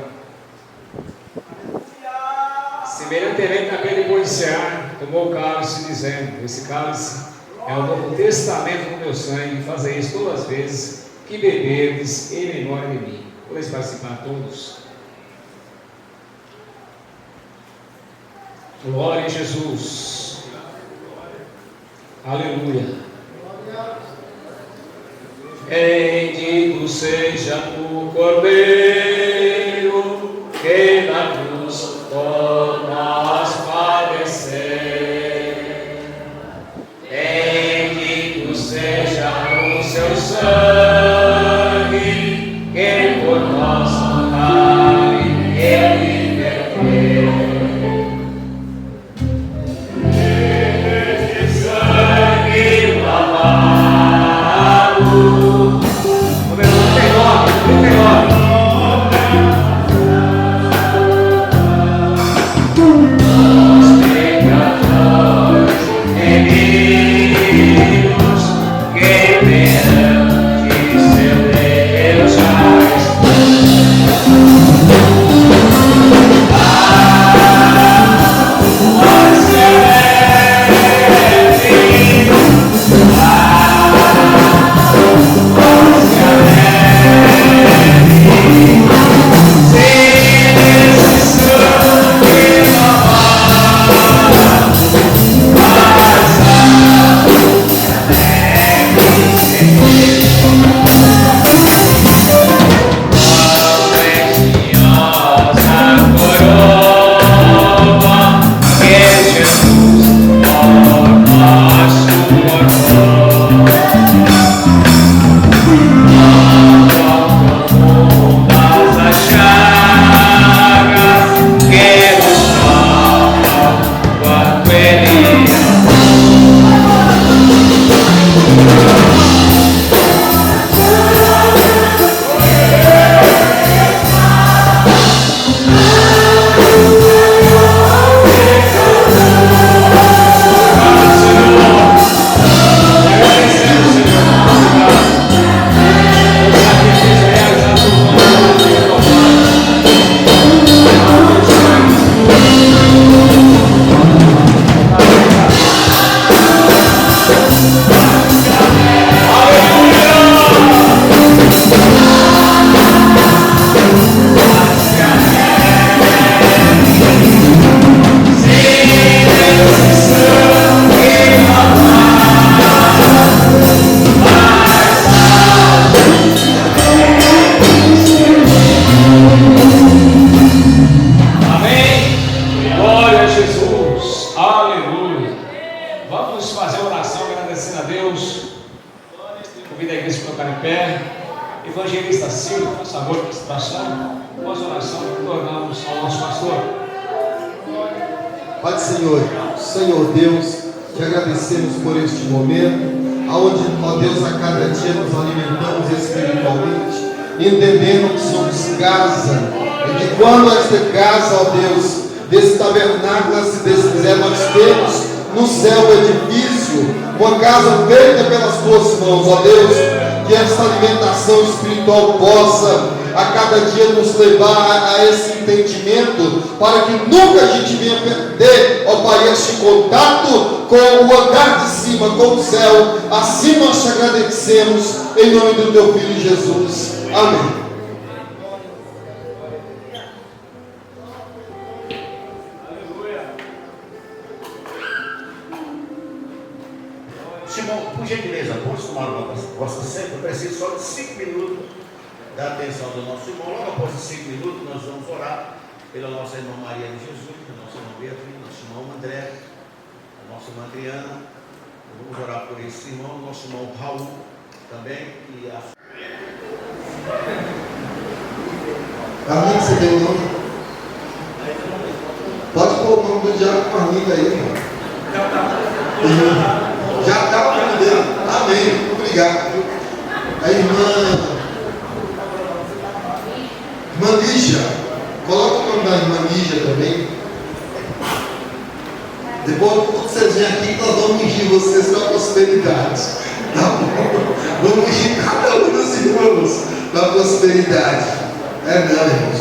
Semelhantemente, também depois de cear, tomou o cálice, dizendo: esse cálice é o novo testamento do meu sangue, fazei isso todas as vezes que beberdes em memória de mim. Podeis participar todos. Glória a Jesus. Aleluia. Bendito seja o Cordeiro que na cruz por nós padecer. Bendito seja o seu sangue que por nós vale ele verter. Sangue lavado. Que Vamos fazer uma oração agradecendo a Deus. Convido a igreja a colocar em pé. Evangelista Silvio, por favor, participação. Após a oração, tornamos ao nosso pastor. Pai do Senhor, Senhor Deus, te agradecemos por este momento, aonde, ó Deus, a cada dia nos alimentamos espiritualmente, entendendo que somos casa, e que quando esta casa, ó Deus, desse tabernáculo se desfizer, nós temos no céu o edifício, uma casa feita pelas tuas mãos, ó Deus, que esta alimentação espiritual possa a cada dia nos levar a esse entendimento, para que nunca a gente venha perder, ó Pai, este contato com o andar de cima, com o céu. Assim nós te agradecemos, em nome do teu Filho Jesus. Amém. Simão, por gentileza, pode tomar uma vossa sempre. Eu preciso só de 5 minutos da atenção do nosso irmão. Logo após os 5 minutos, nós vamos orar pela nossa irmã Maria de Jesus, pela nossa irmã Beatriz, nosso irmão André, a nossa irmã Adriana. Vamos orar por esse irmão, nosso irmão Raul também. E a... Carlinhos, você tem o nome? Pode pôr o nome do diabo Carlinhos aí, irmão. Já está o nome dele. Amém. Obrigado. A irmã Lígia. Coloca o nome da irmã Lígia também. Depois, quando você vier aqui, nós vamos ungir vocês com a prosperidade. Tá bom? Vamos ungir cada um dos irmãos com a prosperidade. Não, irmãos.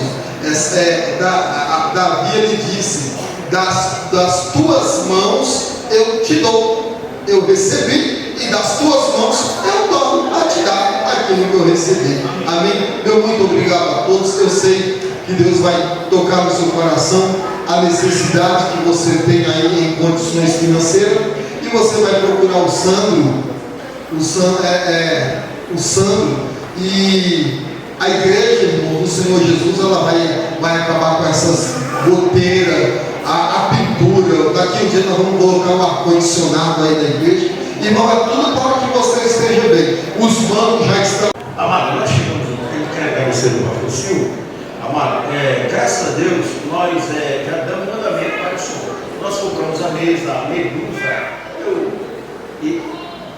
Davi, ele disse: das tuas mãos eu te dou. Eu recebi, e das tuas mãos eu dou a te dar aquilo que eu recebi. Amém? Meu muito obrigado a todos. Eu sei que Deus vai tocar no seu coração a necessidade que você tem aí em condições financeiras, e você vai procurar o Sandro. O Sandro e a igreja, irmão, do Senhor Jesus, ela vai acabar com essas goteiras, a pintura. Daqui um dia nós vamos colocar um ar-condicionado aí na igreja. Irmão, é tudo para que você esteja bem. Os bancos já estão. Amado, nós chegamos no quero agradecer do pastor Silvio. Amado, graças a Deus, nós já damos mandamento para o Senhor. Nós compramos a mesa, a medusa. E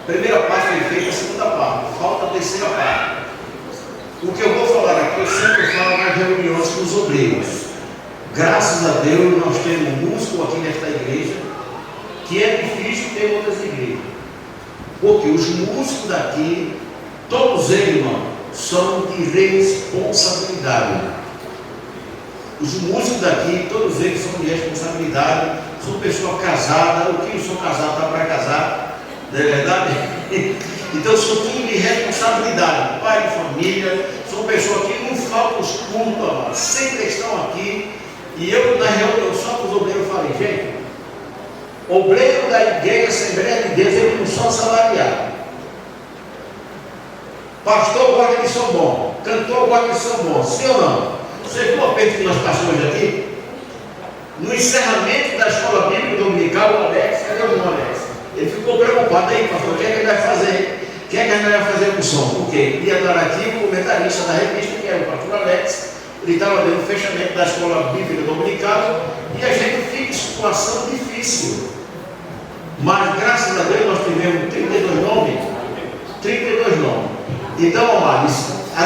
a primeira parte foi feita, a segunda parte. Falta a terceira parte. O que eu vou falar aqui, eu sempre falo nas reuniões com os obreiros. Graças a Deus, nós temos um músico aqui nesta igreja, que é difícil ter em outras igrejas. Porque os músicos daqui, todos eles, irmão, são de responsabilidade. Os músicos daqui, todos eles são de responsabilidade, são pessoas casadas. O que não são casados está para casar, não é verdade? Então são tudo de responsabilidade, pai de família, são pessoas que não faltam os cultos, sempre estão aqui. E eu, na reunião só com os obreiros, falei: gente, obreiro da igreja Assembleia de Deus, eles não são assalariados. Pastor gosta de som bom, cantor gosta de som bom, sim ou não? Você viu o aperto que nós passamos aqui? No encerramento da escola bíblica dominical, o Alex, cadê o irmão Alex? Ele ficou preocupado aí, pastor, o que é que ele vai fazer? O que é que a gente vai fazer com o som? Porque ele ia dar aqui o comentarista da revista, que era o pastor Alex. Ele estava dando o fechamento da escola bíblica dominical, e a gente fica em situação difícil. Mas graças a Deus nós tivemos 32 nomes. 32 nomes. Então, amados,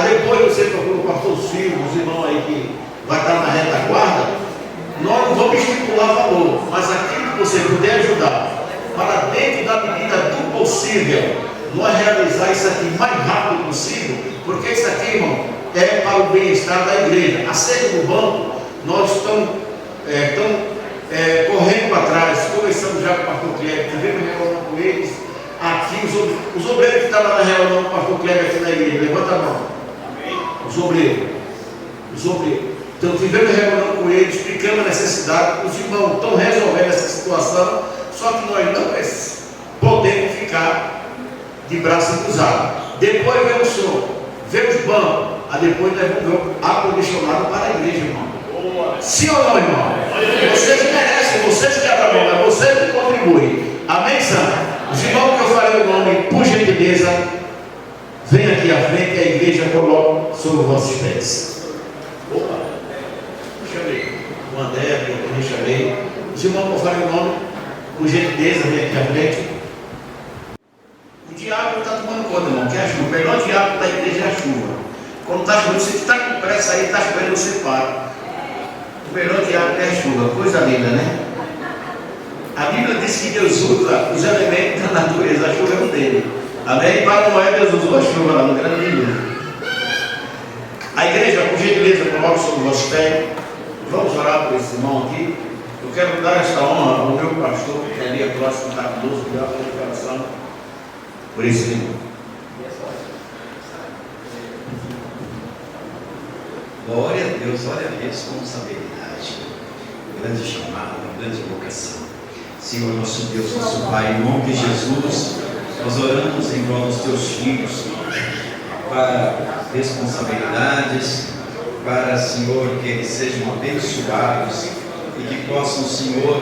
depois você procura o pastor Silvio, os irmãos aí que vai estar na retaguarda. Nós não vamos estipular valor, mas aquilo que você puder ajudar, para dentro da medida do possível, nós realizar isso aqui o mais rápido possível, porque isso aqui, irmão, é para o bem-estar da igreja. Acerca do banco, nós estamos correndo para trás. Começamos já com o pastor Cleber, tivemos reunião com eles. Aqui, os obreiros que estavam na reunião com o pastor Cleber aqui na igreja, levanta a mão. Os obreiros. Então, tivemos reunião com eles, explicando a necessidade. Os irmãos estão resolvendo essa situação, só que nós não podemos ficar de braço cruzado. Depois vem o som, vem os bancos. Depois nós vamos ver o ar-condicionado para a igreja, irmão. Sim ou não, irmão? Vocês merecem, vocês que abrem mão, é vocês que contribuem. Amém, Santo? Os irmãos que eu falei o nome, por gentileza, venha aqui à frente e a igreja coloca sobre os vossos pés. Opa, chamei. O André, eu chamei. Os irmãos que eu falei o nome, por gentileza, venha aqui à frente. O diabo está tomando conta, irmão, que é a chuva. O melhor diabo da igreja é a chuva. Quando está chovendo, você está com pressa aí, está chovendo, você para. O melhor diabo é a chuva, coisa linda, né? A Bíblia diz que Deus usa os elementos da natureza, a chuva é um dele. Amém? Para Noé, Deus usou a chuva lá no grande dilúvio. A igreja, por gentileza, coloca sobre o vosso pé. Vamos orar por esse irmão aqui. Eu quero dar esta honra ao meu pastor, que é ali próximo, está conosco, que dá a oração por esse irmão. Glória a Deus, olha a responsabilidade, grande chamada, grande vocação. Senhor, nosso Deus, nosso Pai, em nome de Jesus, nós oramos em prol dos teus filhos para responsabilidades, para, Senhor, que eles sejam abençoados e que possam, Senhor,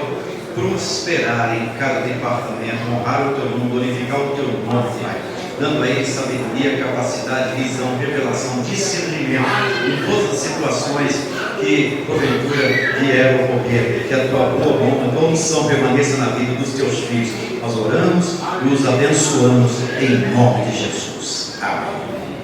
prosperar em cada departamento, honrar o teu nome, glorificar o teu nome, Pai, dando a eles sabedoria, capacidade, visão, revelação, discernimento em todas as situações que porventura vieram ocorrer. Que a tua boa mão, a tua unção permaneça na vida dos teus filhos. Nós oramos e os abençoamos em nome de Jesus. Amém.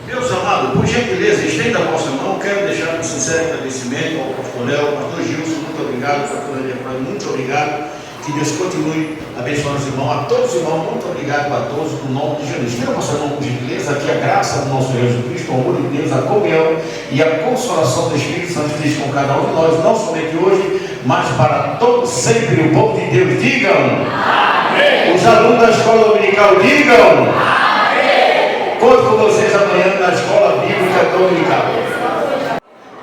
Meus amados, por gentileza, estenda a vossa mão. Quero deixar um sincero agradecimento ao pastor Léo, ao pastor Gilson, muito obrigado, pastor Eliafran, muito obrigado. Que Deus continue abençoando os irmãos, a todos os irmãos, muito obrigado a todos, no nome de Jesus. Tira a vossa mão por gentileza, que a graça do nosso Senhor Jesus Cristo, o amor de Deus, a comunhão e a consolação do Espírito Santo esteja com cada um de nós, não somente hoje, mas para todos sempre. O povo de Deus, digam amém. Os alunos da escola dominical, digam amém. Conto com vocês amanhã na escola bíblica dominical.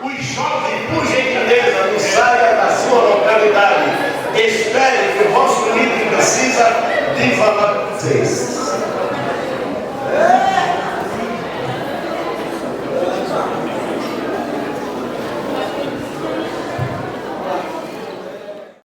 Os jovens, por gentileza, não saia da sua localidade. Espere que o vosso líder precisa de falar.